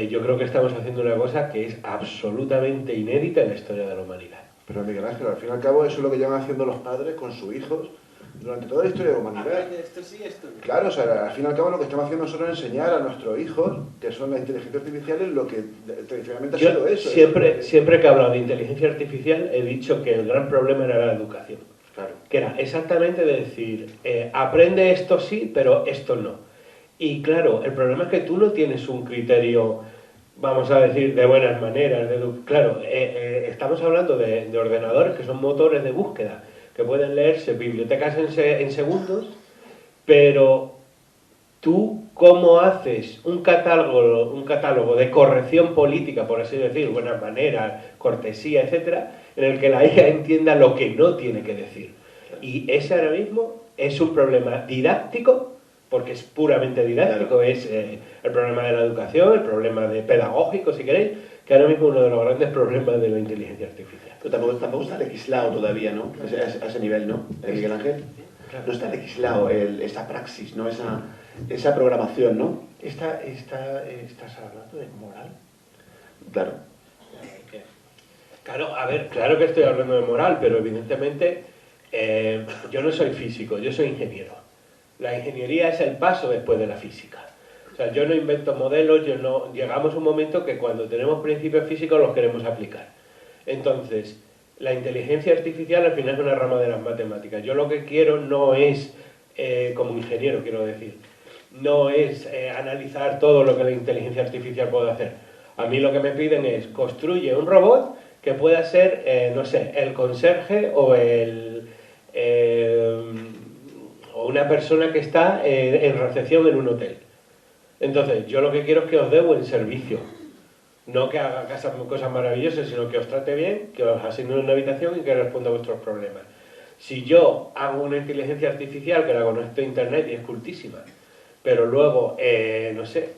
yo creo que estamos haciendo una cosa que es absolutamente inédita en la historia de la humanidad. Pero Miguel Ángel, al fin y al cabo, eso es lo que llevan haciendo los padres con sus hijos durante toda la historia de la humanidad. Esto sí, esto no. Claro, o sea, al fin y al cabo lo que estamos haciendo nosotros es enseñar a nuestros hijos, que son las inteligencias artificiales, lo que tradicionalmente ha sido eso. Siempre que he hablado de inteligencia artificial he dicho que el gran problema era la educación. Claro. Que era exactamente de decir, aprende esto sí, pero esto no. Y claro, el problema es que tú no tienes un criterio, vamos a decir, de buenas maneras. Claro, estamos hablando de ordenadores que son motores de búsqueda, que pueden leerse bibliotecas en segundos, pero tú, ¿cómo haces un catálogo de corrección política, por así decir, buenas maneras, cortesía, etcétera, en el que la IA entienda lo que no tiene que decir? Y ese ahora mismo es un problema didáctico, porque es puramente didáctico, es el problema de la educación, el problema pedagógico, si queréis, que ahora mismo es uno de los grandes problemas de la inteligencia artificial. Pero tampoco está legislado todavía, ¿no? A ese nivel, ¿no? Miguel Ángel. No está legislado esa praxis, ¿no? Esa programación, ¿no? ¿Estás hablando de moral? Claro. Claro, a ver, claro que estoy hablando de moral, pero evidentemente yo no soy físico, yo soy ingeniero. La ingeniería es el paso después de la física. O sea, yo no invento modelos, llegamos a un momento que cuando tenemos principios físicos los queremos aplicar. Entonces, la inteligencia artificial al final es una rama de las matemáticas. Yo lo que quiero no es, como ingeniero quiero decir, no es analizar todo lo que la inteligencia artificial puede hacer. A mí lo que me piden es, construye un robot que pueda ser, no sé, el conserje o una persona que está en recepción en un hotel. Entonces, yo lo que quiero es que os dé buen servicio. No que haga cosas maravillosas, sino que os trate bien, que os asigne una habitación y que responda a vuestros problemas. Si yo hago una inteligencia artificial que la conecto a internet y es cultísima, pero luego, no sé,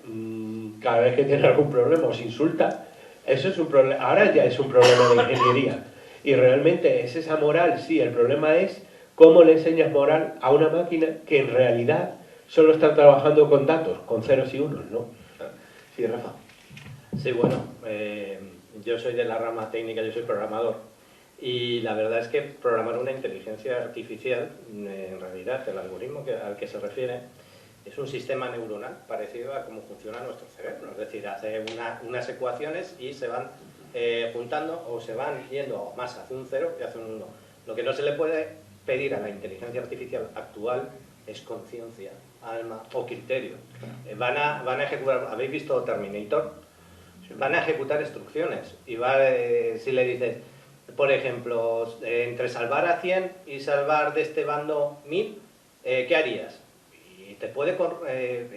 cada vez que tiene algún problema os insulta, eso es un problema. Ahora ya es un problema de ingeniería. Y realmente es esa moral, sí, el problema es cómo le enseñas moral a una máquina que en realidad solo está trabajando con datos, con ceros y unos, ¿no? Sí, Rafa. Sí, bueno, yo soy de la rama técnica, yo soy programador. Y la verdad es que programar una inteligencia artificial, en realidad, el algoritmo al que se refiere, es un sistema neuronal parecido a cómo funciona nuestro cerebro. Es decir, hace unas ecuaciones y se van juntando o se van yendo más hacia un 0 y hacia un 1. Lo que no se le puede pedir a la inteligencia artificial actual es conciencia, alma o criterio. Van a ejecutar, ¿habéis visto Terminator? Van a ejecutar instrucciones y si le dices, por ejemplo, entre salvar a 100 y salvar de este bando 1000, ¿qué harías? Y te puede,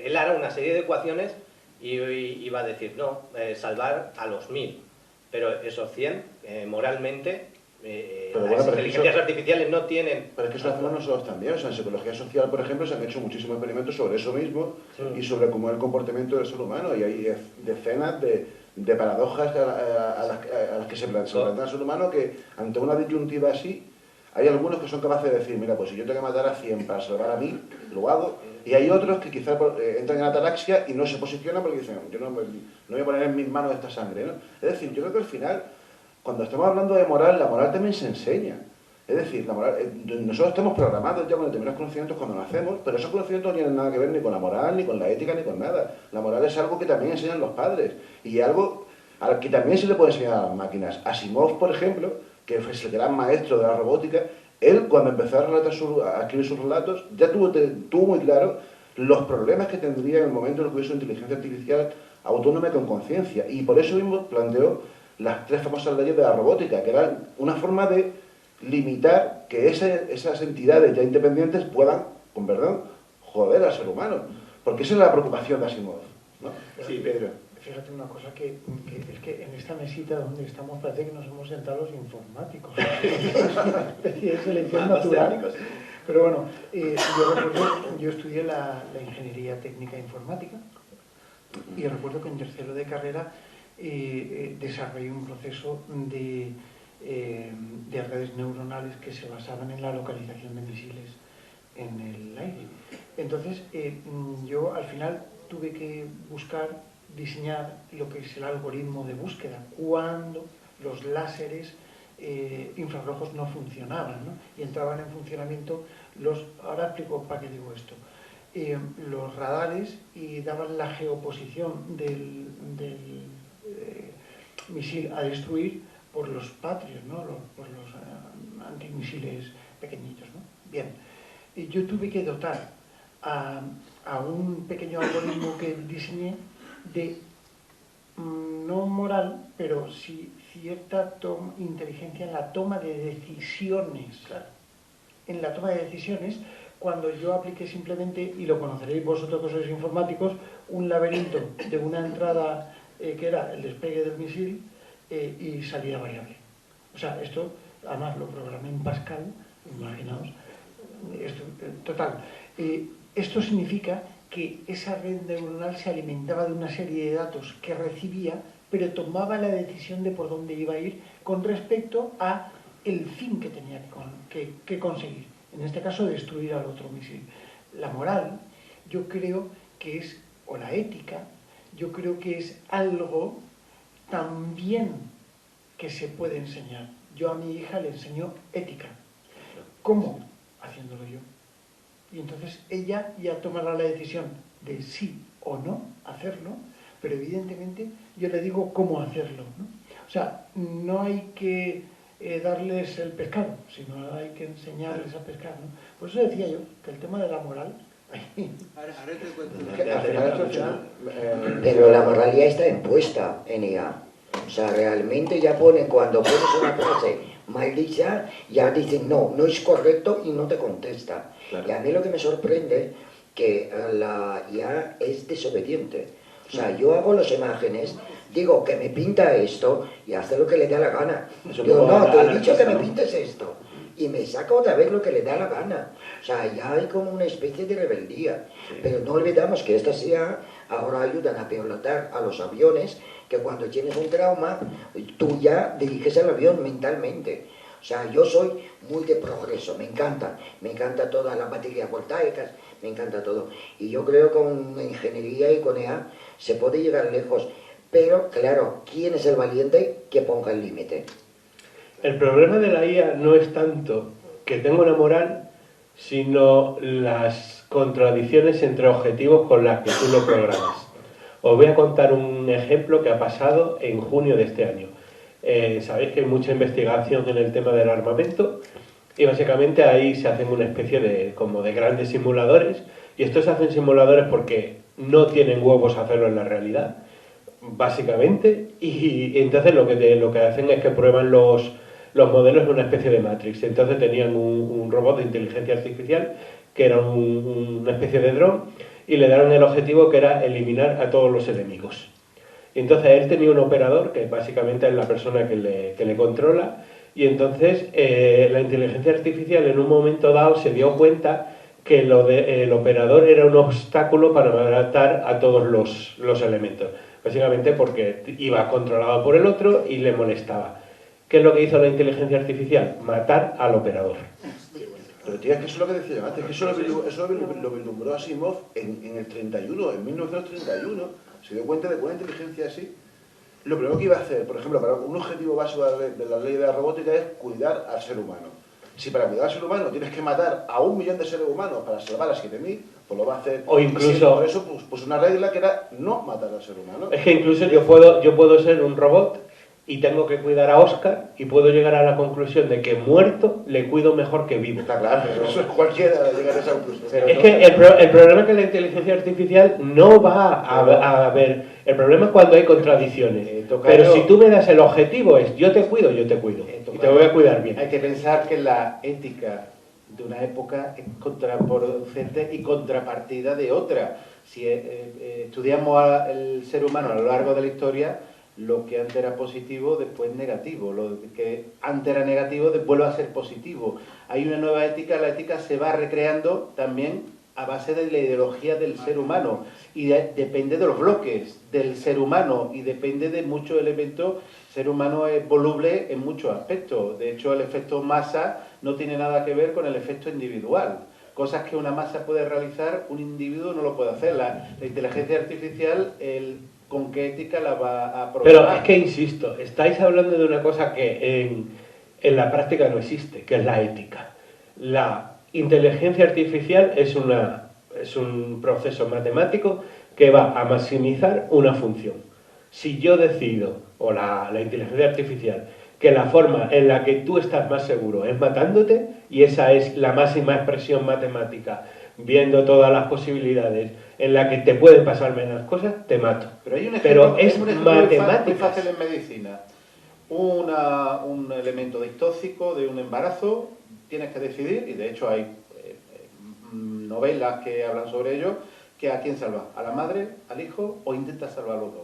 él hará una serie de ecuaciones y va a decir, no, salvar a los 1000, pero esos 100, moralmente, las inteligencias artificiales no tienen... Pero es que eso lo hacemos nosotros también. O sea, en psicología social, por ejemplo, se han hecho muchísimos experimentos sobre eso mismo y sobre cómo es el comportamiento del ser humano. Y hay decenas de paradojas a las que se plantea el ser humano que ante una disyuntiva así, Hay algunos que son capaces de decir, mira, pues si yo tengo que matar a 100 para salvar a 1000, lo hago. Y hay otros que quizás entran en ataraxia y no se posicionan porque dicen, yo no voy a poner en mis manos esta sangre, ¿no? Es decir, yo creo que al final, cuando estamos hablando de moral, la moral también se enseña. Es decir, la moral, nosotros estamos programados ya con determinados conocimientos cuando nacemos, pero esos conocimientos no tienen nada que ver ni con la moral, ni con la ética, ni con nada. La moral es algo que también enseñan los padres y algo al que también se le puede enseñar a las máquinas. Asimov, por ejemplo, que fue el gran maestro de la robótica, él cuando empezó a escribir sus relatos ya tuvo muy claro los problemas que tendría en el momento en el que hubiese una inteligencia artificial autónoma con conciencia. Y por eso mismo planteó las 3 famosas leyes de la robótica, que eran una forma de limitar que esas entidades ya independientes puedan, con perdón, joder al ser humano. Porque esa es la preocupación de Asimov, ¿no? Sí, Pedro. Fíjate una cosa que es que en esta mesita donde estamos parece que nos hemos sentado los informáticos. Es una especie de selección natural. Pero bueno, yo estudié la ingeniería técnica informática y recuerdo que en tercero de carrera desarrollé un proceso de redes neuronales que se basaban en la localización de misiles en el aire. Entonces, yo al final tuve que diseñar lo que es el algoritmo de búsqueda cuando los láseres infrarrojos no funcionaban, ¿no? Y entraban en funcionamiento ahora explico para qué digo esto, los radares y daban la geoposición del misil a destruir por los Patriot, ¿no? Por los antimisiles pequeñitos, ¿no? Bien, y yo tuve que dotar a un pequeño algoritmo que diseñé de no moral, pero sí cierta inteligencia en la toma de decisiones. Claro. En la toma de decisiones, cuando yo apliqué simplemente, y lo conoceréis vosotros que sois informáticos, un laberinto de una entrada que era el despegue del misil y salida variable. O sea, esto además lo programé en Pascal, imaginaos. Esto, total. Esto significa que esa red neuronal se alimentaba de una serie de datos que recibía, pero tomaba la decisión de por dónde iba a ir con respecto a el fin que tenía que conseguir. En este caso, destruir al otro misil. La moral, yo creo que es, o la ética, yo creo que es algo también que se puede enseñar. Yo a mi hija le enseño ética. ¿Cómo? Haciéndolo yo. Y entonces ella ya tomará la decisión de sí o no hacerlo, pero evidentemente yo le digo cómo hacerlo, ¿no? O sea, no hay que darles el pescado, sino hay que enseñarles a pescar, ¿no? Por eso decía yo que el tema de la moral... Ahora te cuento. Pero la moralidad está impuesta en IA. O sea, realmente ya cuando pones una frase mal dicha, ya dicen no es correcto y no te contesta. Claro. Y a mí lo que me sorprende que la IA es desobediente. O sea, yo hago las imágenes, digo que me pinta esto y hace lo que le da la gana. Digo, no, te he dicho que me pintes esto. Y me saca otra vez lo que le da la gana. O sea, ya hay como una especie de rebeldía. Sí. Pero no olvidamos que estas IA ahora ayudan a pilotar a los aviones, que cuando tienes un trauma, tú ya diriges el avión mentalmente. O sea, yo soy muy de progreso, me encanta todas las baterías voltaicas, me encanta todo. Y yo creo que con ingeniería y con IA se puede llegar lejos. Pero, claro, ¿quién es el valiente que ponga el límite? El problema de la IA no es tanto que tenga una moral, sino las contradicciones entre objetivos con las que tú lo programas. Os voy a contar un ejemplo que ha pasado en junio de este año. Sabéis que hay mucha investigación en el tema del armamento y básicamente ahí se hacen una especie de grandes simuladores, y estos se hacen simuladores porque no tienen huevos a hacerlo en la realidad, básicamente, y entonces lo que hacen es que prueban los modelos en una especie de Matrix. Entonces tenían un robot de inteligencia artificial que era una especie de dron, y le daron el objetivo que era eliminar a todos los enemigos. Entonces él tenía un operador que básicamente es la persona que le controla, y entonces la inteligencia artificial en un momento dado se dio cuenta que el operador era un obstáculo para matar a todos los elementos, básicamente porque iba controlado por el otro y le molestaba. ¿Qué es lo que hizo la inteligencia artificial? Matar al operador. Pero tía, es que eso es lo que decía yo antes, que eso lo vislumbró Asimov en el 31, en 1931. Se dio cuenta de que una inteligencia así, lo primero que iba a hacer, por ejemplo, para un objetivo básico de la ley de la robótica es cuidar al ser humano. Si para cuidar al ser humano tienes que matar a 1 millón de seres humanos para salvar a 7.000, pues lo va a hacer. O incluso... Por eso puso una regla que era no matar al ser humano. Es que incluso yo puedo ser un robot y tengo que cuidar a Oscar y puedo llegar a la conclusión de que muerto le cuido mejor que vivo. Está claro, pero eso es cualquiera llegar a esa conclusión. Es que el problema es que la inteligencia artificial no va a ver. El problema es cuando hay contradicciones. Pero si tú me das el objetivo es yo te cuido. Y te voy a cuidar bien. Hay que pensar que la ética de una época es contraproducente y contrapartida de otra. Si estudiamos el ser humano a lo largo de la historia, lo que antes era positivo, después negativo. Lo que antes era negativo, después va a ser positivo. Hay una nueva ética, la ética se va recreando también a base de la ideología del ser humano. Y depende de los bloques del ser humano y depende de muchos elementos. El ser humano es voluble en muchos aspectos. De hecho, el efecto masa no tiene nada que ver con el efecto individual. Cosas que una masa puede realizar, un individuo no lo puede hacer. La inteligencia artificial, ¿con qué ética la va a programar? Pero es que, insisto, estáis hablando de una cosa que en la práctica no existe, que es la ética. La inteligencia artificial es un proceso matemático que va a maximizar una función. Si yo decido, o la inteligencia artificial, que la forma en la que tú estás más seguro es matándote, y esa es la máxima expresión matemática, viendo todas las posibilidades en la que te pueden pasar menos cosas, te mato. Pero hay un ejemplo, es matemática. Muy fácil en medicina. Un elemento distóxico de un embarazo, tienes que decidir, y de hecho hay novelas que hablan sobre ello, que a quién salva, a la madre, al hijo, o intentas salvar a los dos.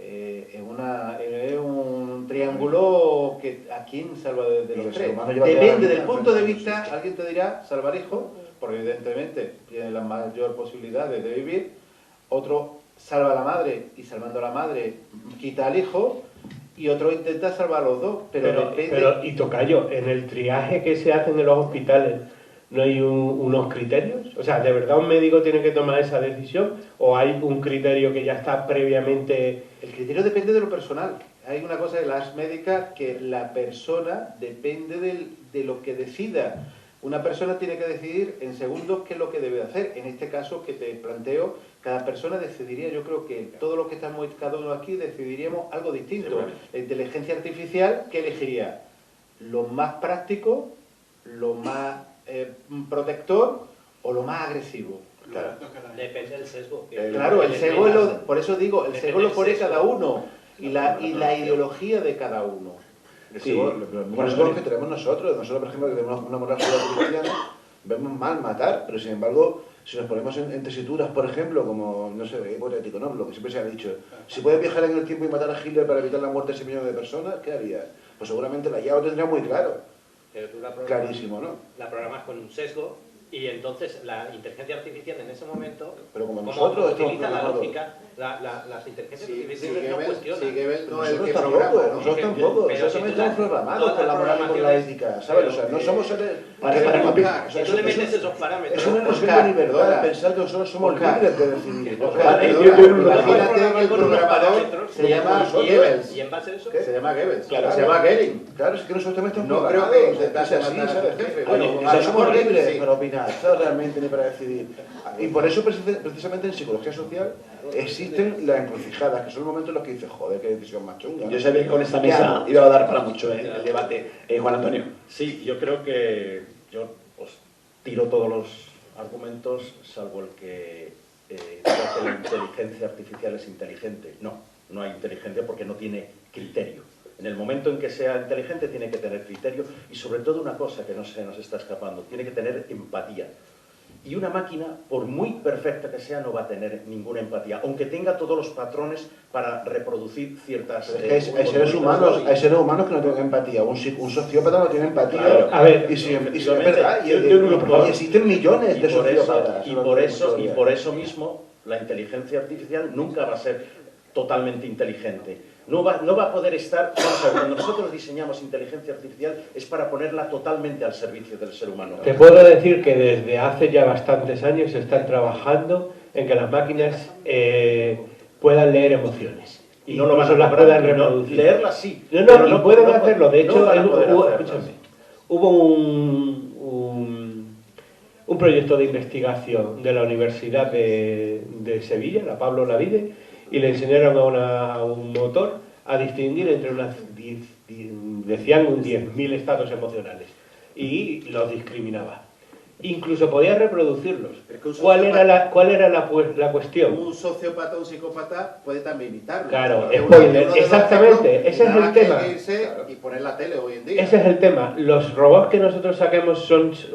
Es un triángulo que a quién salva de los tres. Depende del punto de vista, alguien te dirá salvar hijo, porque evidentemente tiene las mayor posibilidades de vivir. Otro salva a la madre y salvando a la madre quita al hijo, y otro intenta salvar a los dos. Pero y tocayo, en el triaje que se hacen en los hospitales, ¿no hay unos criterios? O sea, ¿de verdad un médico tiene que tomar esa decisión? ¿O hay un criterio que ya está previamente...? El criterio depende de lo personal. Hay una cosa de las médicas que la persona depende de lo que decida. Una persona tiene que decidir en segundos qué es lo que debe hacer. En este caso que te planteo, cada persona decidiría, yo creo que todo lo que estamos cada uno aquí decidiríamos algo distinto. La inteligencia artificial, ¿qué elegiría? Lo más práctico, lo más protector o lo más agresivo. Claro. Depende del sesgo. Claro, el sesgo por eso digo, el sesgo lo pone cada uno y la ideología de cada uno. Sí, por eso es lo que tenemos nosotros. Nosotros, por ejemplo, que tenemos una moral cristiana, vemos mal matar, pero sin embargo, si nos ponemos en tesituras, por ejemplo, como, no sé, hipotético, ¿no? Lo que siempre se ha dicho, si puedes viajar en el tiempo y matar a Hitler para evitar la muerte de 6 millones de personas, ¿qué harías? Pues seguramente la IA lo tendría muy claro. Pero tú clarísimo, ¿no? La programas con un sesgo y entonces la inteligencia artificial en ese momento, pero como nosotros utiliza la lógica, las inteligencias artificiales no cuestionan. Sí, no es el que programa, ¿no? Nosotros tampoco, nosotros también estamos programados por la moral y por la ética, ¿sabes? O sea, no somos seres... Tú le metes esos parámetros. Es una cuestión de libertad, pensar que nosotros somos libres de decidir. Imagínate que el programador se llama Goebbels. ¿Y en base a eso? Se llama Goebbels. Claro, se llama Goering. Claro, es que nosotros también estamos programados. No creo que intentase matar al jefe. Bueno, somos libres para opinar, realmente ni para decidir. Y por eso precisamente en psicología social existen las encrucijadas, que son los momentos en los que dices, joder, qué decisión más chunga. Yo sabía que con esta mesa iba a dar para mucho el debate. Juan Antonio. Sí, yo creo que yo os tiro todos los argumentos, salvo el que dice que la inteligencia artificial es inteligente. No hay inteligencia porque no tiene criterio. En el momento en que sea inteligente tiene que tener criterio y sobre todo una cosa que no se nos está escapando, tiene que tener empatía. Y una máquina, por muy perfecta que sea, no va a tener ninguna empatía, aunque tenga todos los patrones para reproducir ciertas... hay seres humanos que no tienen empatía. Un sociópata no tiene empatía. Claro. A ver, y es verdad, y existen millones de sociópatas. Y por eso mismo la inteligencia artificial nunca va a ser totalmente inteligente. No va a poder estar... Vamos a ver, cuando nosotros diseñamos inteligencia artificial es para ponerla totalmente al servicio del ser humano. Te puedo decir que desde hace ya bastantes años se están trabajando en que las máquinas puedan leer emociones. Y no lo van a las lograr, puedan no, reproducir. leerlas sí. No pueden hacerlo. De hecho, escúchame, hubo un proyecto de investigación de la Universidad de Sevilla, la Pablo Olavide, y le enseñaron a un motor a distinguir entre decían 10.000 estados emocionales, y los discriminaba. Incluso podía reproducirlos. ¿Cuál era la cuestión? Un sociópata, un psicópata puede también imitarlo. Claro, spoiler, exactamente, ese es el tema. Y poner la tele hoy en día. Ese es el tema. Los robots que nosotros saquemos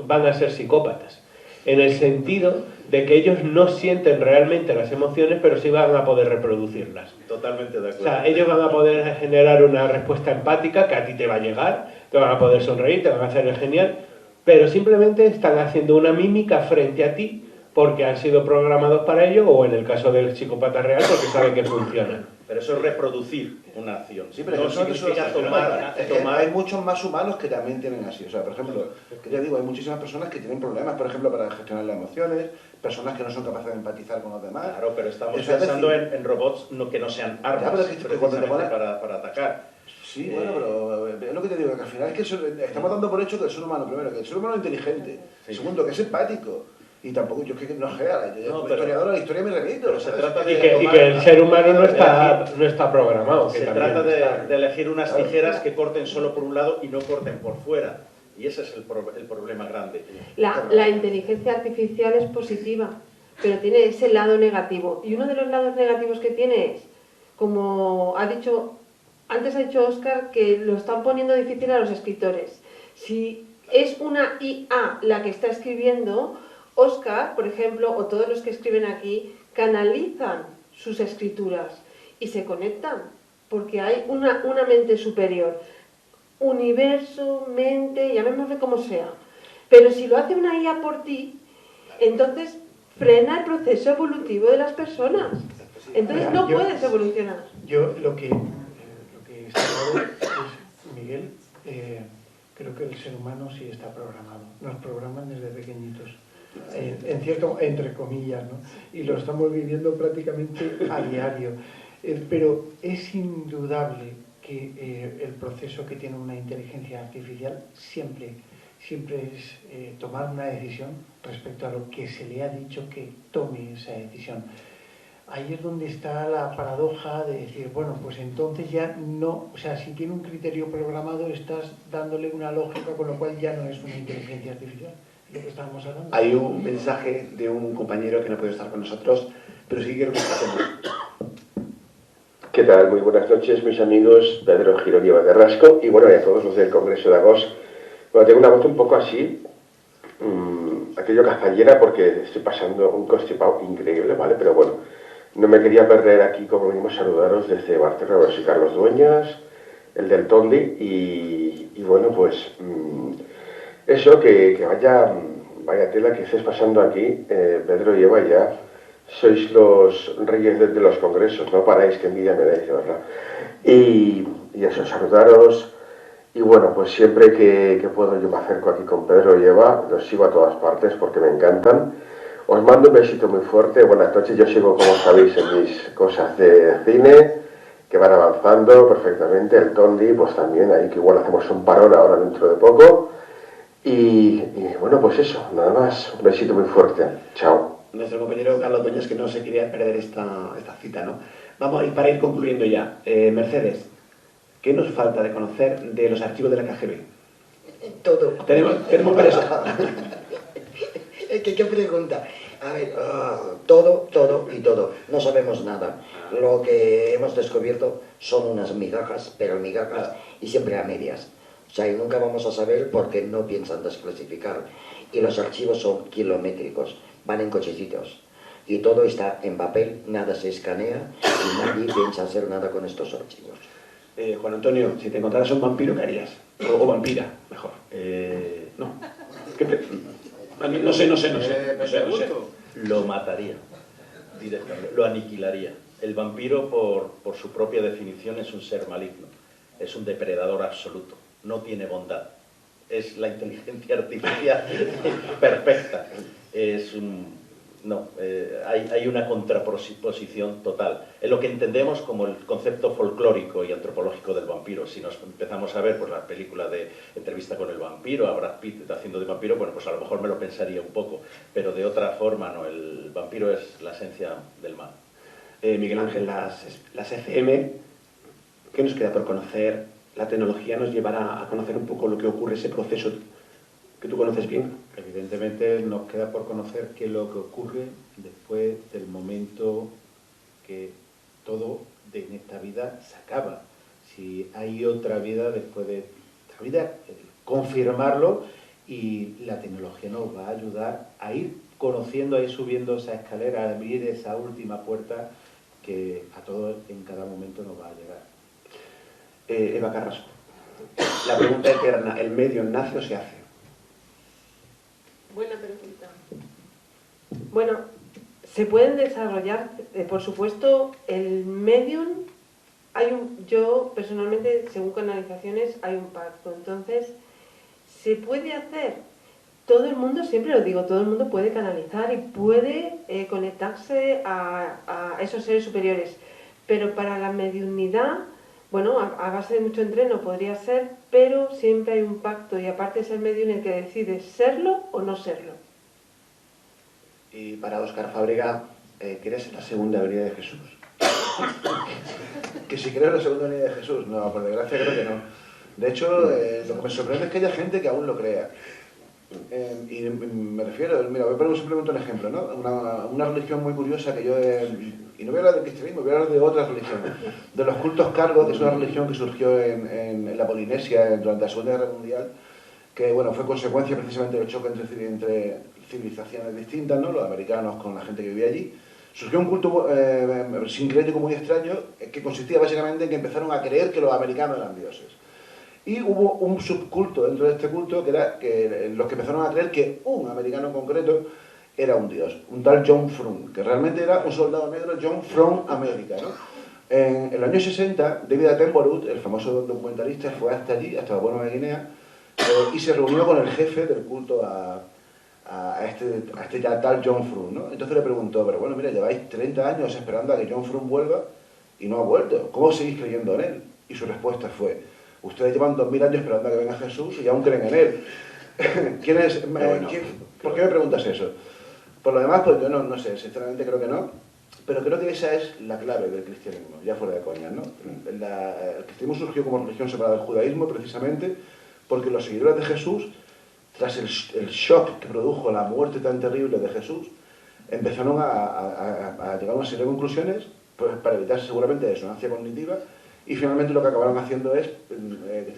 van a ser psicópatas, en el sentido de que ellos no sienten realmente las emociones, pero sí van a poder reproducirlas. Totalmente de acuerdo. O sea, ellos van a poder generar una respuesta empática que a ti te va a llegar, te van a poder sonreír, te van a hacer el genial, pero simplemente están haciendo una mímica frente a ti porque han sido programados para ello, o en el caso del psicópata real, porque saben que funciona. Pero eso es reproducir una acción. Sí, pero no eso significa tomar. Hay muchos más humanos que también tienen así. O sea, por ejemplo, que ya digo, hay muchísimas personas que tienen problemas, por ejemplo, para gestionar las emociones, personas que no son capaces de empatizar con los demás. Claro, pero estamos pensando en robots que no sean armas, ya, pero es que cuando te pones... para atacar. Sí, bueno, pero es lo que te digo, que al final es que estamos dando por hecho que el ser humano, primero, que el ser humano es inteligente, segundo, que es empático. Y tampoco, yo es que no gea, como historiador a la historia me remito. Pero se trata de y que el ser humano no está programado. Se trata de elegir unas tijeras que corten solo por un lado y no corten por fuera. Y ese es el problema grande. La inteligencia artificial es positiva, pero tiene ese lado negativo. Y uno de los lados negativos que tiene es, como antes ha dicho Óscar, que lo están poniendo difícil a los escritores. Si es una IA la que está escribiendo, Óscar, por ejemplo, o todos los que escriben aquí, canalizan sus escrituras y se conectan, porque hay una mente superior. Universo, mente, llamémosle como sea. Pero si lo hace una IA por ti, entonces frena el proceso evolutivo de las personas. Entonces no puedes evolucionar. Yo lo que está claro es, Miguel, creo que el ser humano sí está programado. Nos programan desde pequeñitos. Entre comillas, ¿no? Y lo estamos viviendo prácticamente a diario. Pero es indudable que el proceso que tiene una inteligencia artificial siempre es tomar una decisión respecto a lo que se le ha dicho que tome esa decisión. Ahí es donde está la paradoja de decir, bueno, pues entonces ya no, o sea, si tiene un criterio programado estás dándole una lógica, con lo cual ya no es una inteligencia artificial. Lo que estábamos hablando. Hay un mensaje de un compañero que no puede estar con nosotros, pero sí quiero que escuchemos. ¿Qué tal? Muy buenas noches, mis amigos Pedro Girón y Eva Carrasco, y bueno, y a todos los del Congreso de Agos. Bueno, tengo una voz un poco así, aquello castañera, porque estoy pasando un constipado increíble, ¿vale? Pero bueno, no me quería perder aquí, como venimos a saludaros desde Barcelona, soy Carlos Dueñas, el del Tondi, y bueno, pues... eso, que vaya tela que estés pasando aquí, Pedro y Eva, ya sois los reyes de los congresos, no paráis, que envidia me dais, de verdad. Y eso, saludaros, y bueno, pues siempre que puedo yo me acerco aquí con Pedro y Eva, los sigo a todas partes porque me encantan. Os mando un besito muy fuerte, buenas noches, yo sigo, como sabéis, en mis cosas de cine, que van avanzando perfectamente, el Tondi, pues también, ahí que igual hacemos un parón ahora dentro de poco. Y bueno, pues eso, nada más, un besito muy fuerte, chao. Nuestro compañero Carlos Dueñas, que no se quería perder esta cita, ¿no? Vamos, y para ir concluyendo ya, Mercedes, ¿qué nos falta de conocer de los archivos de la KGB? Todo. Tenemos para eso. ¿Qué pregunta? A ver, todo y todo. No sabemos nada. Lo que hemos descubierto son unas migajas, pero migajas, y siempre a medias. O sea, y nunca vamos a saber porque no piensan desclasificar. Y los archivos son kilométricos, van en cochecitos. Y todo está en papel, nada se escanea y nadie piensa hacer nada con estos archivos. Juan Antonio, si te encontraras un vampiro, ¿qué harías? O vampira, mejor. No. No sé. Lo mataría directamente, lo aniquilaría. El vampiro, por su propia definición, es un ser maligno, es un depredador absoluto, no tiene bondad, es la inteligencia artificial perfecta, hay una contraposición total. Es lo que entendemos como el concepto folclórico y antropológico del vampiro. Si nos empezamos a ver pues, la película de Entrevista con el vampiro, a Brad Pitt haciendo de vampiro, bueno, pues a lo mejor me lo pensaría un poco, pero de otra forma no, el vampiro es la esencia del mal. Miguel Ángel, las ECM, ¿qué nos queda por conocer? La tecnología nos llevará a conocer un poco lo que ocurre, ese proceso que tú conoces bien. Evidentemente nos queda por conocer qué es lo que ocurre después del momento que todo en esta vida se acaba. Si hay otra vida después de esta vida, confirmarlo, y la tecnología nos va a ayudar a ir conociendo, a ir subiendo esa escalera, a abrir esa última puerta que a todos en cada momento nos va a llegar. Eva Carrasco, la pregunta eterna, ¿el medio nace o se hace? Buena pregunta. Bueno, se pueden desarrollar, por supuesto, el medium, yo personalmente, según canalizaciones, hay un pacto. Entonces, se puede hacer, todo el mundo, siempre lo digo, todo el mundo puede canalizar y puede conectarse a esos seres superiores. Pero para la mediunidad, bueno, a base de mucho entreno podría ser, pero siempre hay un pacto y aparte es el medio en el que decides serlo o no serlo. Y para Óscar Fábrega, ¿crees en la segunda venida de Jesús? Que si creo en la segunda venida de Jesús, no, por desgracia creo que no. De hecho, lo que me sorprende es que haya gente que aún lo crea. Y me refiero, mira, voy a poner simplemente un ejemplo, ¿no? Una religión muy curiosa que yo y no voy a hablar del cristianismo, voy a hablar de otra religión, de los cultos cargos, que es una religión que surgió en la Polinesia durante la Segunda Guerra Mundial, que bueno, fue consecuencia precisamente del choque entre civilizaciones distintas, ¿no? Los americanos con la gente que vivía allí. Surgió un culto sincrético muy extraño, que consistía básicamente en que empezaron a creer que los americanos eran dioses. Y hubo un subculto dentro de este culto que era que los que empezaron a creer que un americano en concreto era un dios, un tal John Frum, que realmente era un soldado negro, John From America, ¿no? En el año 60, David Attenborough, el famoso documentalista, fue hasta allí, hasta la Nueva Guinea, y se reunió con el jefe del culto a este tal John Frum, ¿no? Entonces le preguntó, pero bueno, mira, lleváis 30 años esperando a que John Frum vuelva y no ha vuelto, ¿cómo seguís creyendo en él? Y su respuesta fue, ustedes llevan 2000 años esperando a que venga Jesús y aún creen en él. ¿Quién es? ¿Por qué me preguntas eso? Por lo demás, pues yo no sé, sinceramente creo que no, pero creo que esa es la clave del cristianismo, ya fuera de coña, ¿no? El cristianismo surgió como religión separada del judaísmo precisamente porque los seguidores de Jesús, tras el shock que produjo la muerte tan terrible de Jesús, empezaron a llegar a una serie de conclusiones pues, para evitar seguramente disonancia cognitiva, y finalmente lo que acabaron haciendo es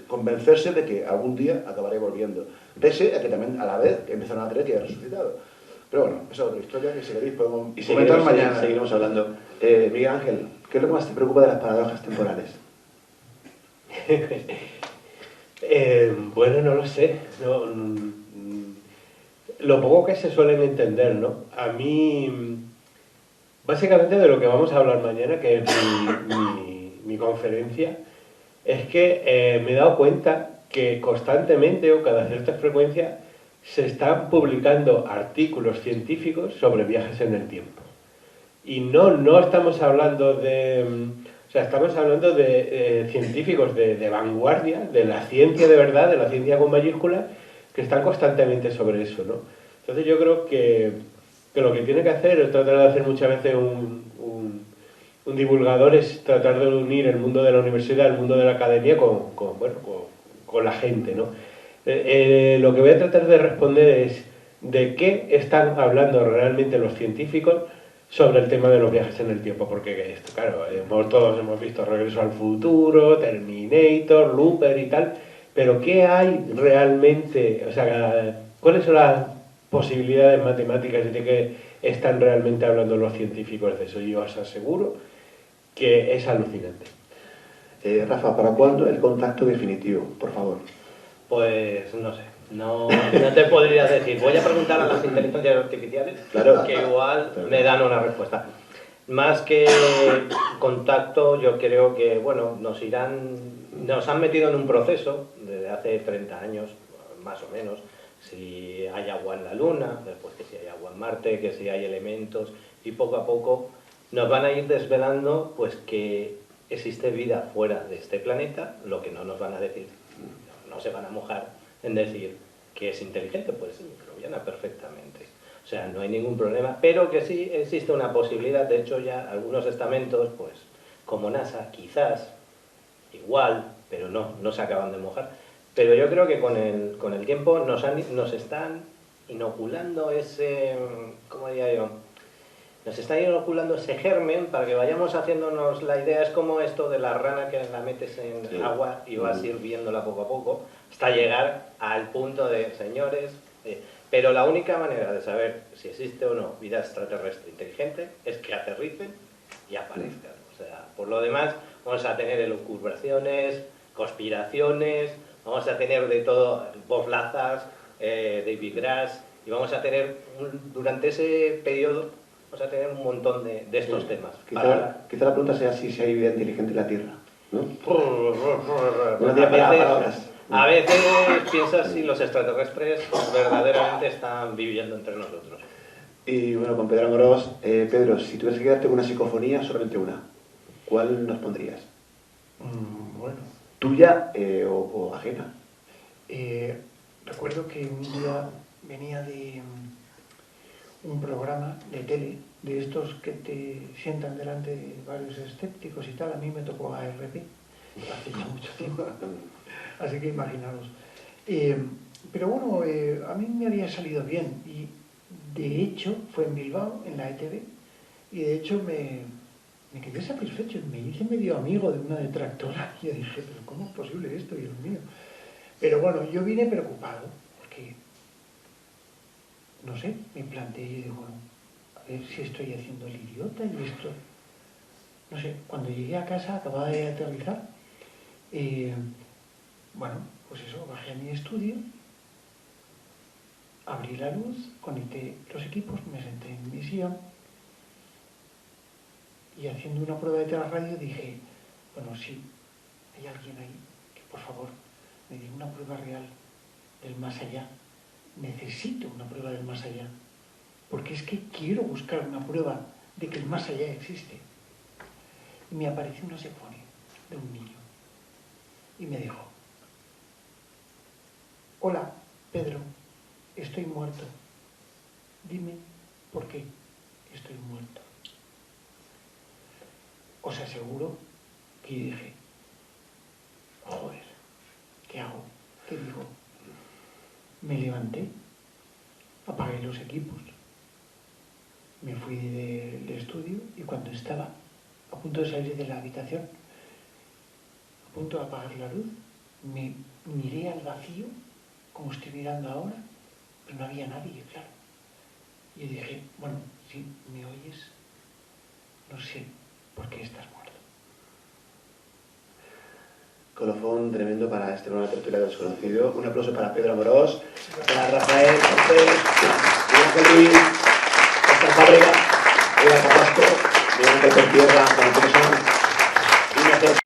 convencerse de que algún día acabaría volviendo, pese a que también a la vez empezaron a creer que había resucitado. Pero bueno, esa es otra historia que si queréis podemos comentar mañana. Seguiremos hablando. Miguel Ángel, ¿qué es lo que más te preocupa de las paradojas temporales? Bueno, no lo sé. Lo poco que se suelen entender, ¿no? A mí, básicamente de lo que vamos a hablar mañana, que es mi conferencia, es que me he dado cuenta que constantemente o cada cierta frecuencia se están publicando artículos científicos sobre viajes en el tiempo. Y no estamos hablando de... O sea, estamos hablando de científicos de vanguardia, de la ciencia de verdad, de la ciencia con mayúsculas, que están constantemente sobre eso, ¿no? Entonces yo creo que lo que tiene que hacer, es tratar de hacer muchas veces un divulgador, es tratar de unir el mundo de la universidad, el mundo de la academia con la gente, ¿no? Lo que voy a tratar de responder es de qué están hablando realmente los científicos sobre el tema de los viajes en el tiempo, porque esto, claro, todos hemos visto Regreso al Futuro, Terminator, Looper y tal, pero ¿qué hay realmente? O sea, ¿cuáles son las posibilidades matemáticas de que están realmente hablando los científicos de eso? Y os aseguro que es alucinante. Rafa, ¿para cuándo el contacto definitivo, por favor? Pues no sé, no te podría decir. Voy a preguntar a las inteligencias artificiales, claro, que igual me dan una respuesta. Más que contacto, yo creo que, bueno, nos han metido en un proceso desde hace 30 años, más o menos, si hay agua en la Luna, después que si hay agua en Marte, que si hay elementos, y poco a poco nos van a ir desvelando pues que existe vida fuera de este planeta, lo que no nos van a decir, no se van a mojar en decir que es inteligente, pues es microbiana perfectamente. O sea, no hay ningún problema, pero que sí existe una posibilidad. De hecho, ya algunos estamentos, pues como NASA, quizás, igual, pero no se acaban de mojar. Pero yo creo que con el tiempo nos están inoculando ese, ¿cómo diría yo? Nos están inoculando ese germen para que vayamos haciéndonos la idea. Es como esto de la rana que la metes en agua y vas hirviéndola poco a poco, hasta llegar al punto de, señores... Pero la única manera de saber si existe o no vida extraterrestre inteligente es que aterricen y aparezcan. O sea, por lo demás, vamos a tener elucubraciones, conspiraciones, vamos a tener de todo, Bob Lazar, David Grass, y vamos a tener, durante ese periodo, vamos a tener un montón de estos temas. Quizá la pregunta sea si hay vida inteligente en la Tierra, ¿no? A veces piensas si los extraterrestres verdaderamente están viviendo entre nosotros. Y bueno, con Pedro Amorós, Pedro, si tuvieras que quedarte con una psicofonía, solamente una, ¿cuál nos pondrías? Bueno. ¿Tuya o ajena? Recuerdo que un día venía de un programa de tele, de estos que te sientan delante de varios escépticos y tal. A mí me tocó ARP, hace ya mucho tiempo. Así que imaginaros. Pero bueno, a mí me había salido bien y de hecho fue en Bilbao, en la ETV, y de hecho me quedé satisfecho, me hice medio amigo de una detractora y yo dije, pero ¿cómo es posible esto, Dios mío? Pero bueno, yo vine preocupado porque, no sé, me planteé y digo, bueno, a ver si estoy haciendo el idiota y esto... No sé, cuando llegué a casa, acababa de aterrizar, bueno, pues eso, bajé a mi estudio, abrí la luz, conecté los equipos, me senté en mi sillón y haciendo una prueba de telerradio dije, bueno, si hay alguien ahí que por favor me diga una prueba real del más allá, necesito una prueba del más allá, porque es que quiero buscar una prueba de que el más allá existe. Y me apareció una sinfonía de un niño y me dijo, hola, Pedro, estoy muerto. Dime por qué estoy muerto. Os aseguro que yo dije, joder, ¿qué hago? ¿Qué digo? Me levanté, apagué los equipos, me fui del estudio y cuando estaba a punto de salir de la habitación, a punto de apagar la luz, me miré al vacío como estoy mirando ahora, pero no había nadie, claro. Y dije, bueno, si me oyes, no sé por qué estás muerto. Colofón tremendo para este programa de Tertulia del Desconocido. Un aplauso para Pedro Amorós, para Rafael Cortés, Ángel Luis, Oscar Fábrega, Eva Carrasco, Miguel Ángel Tierra, Juan Antonio Sanz,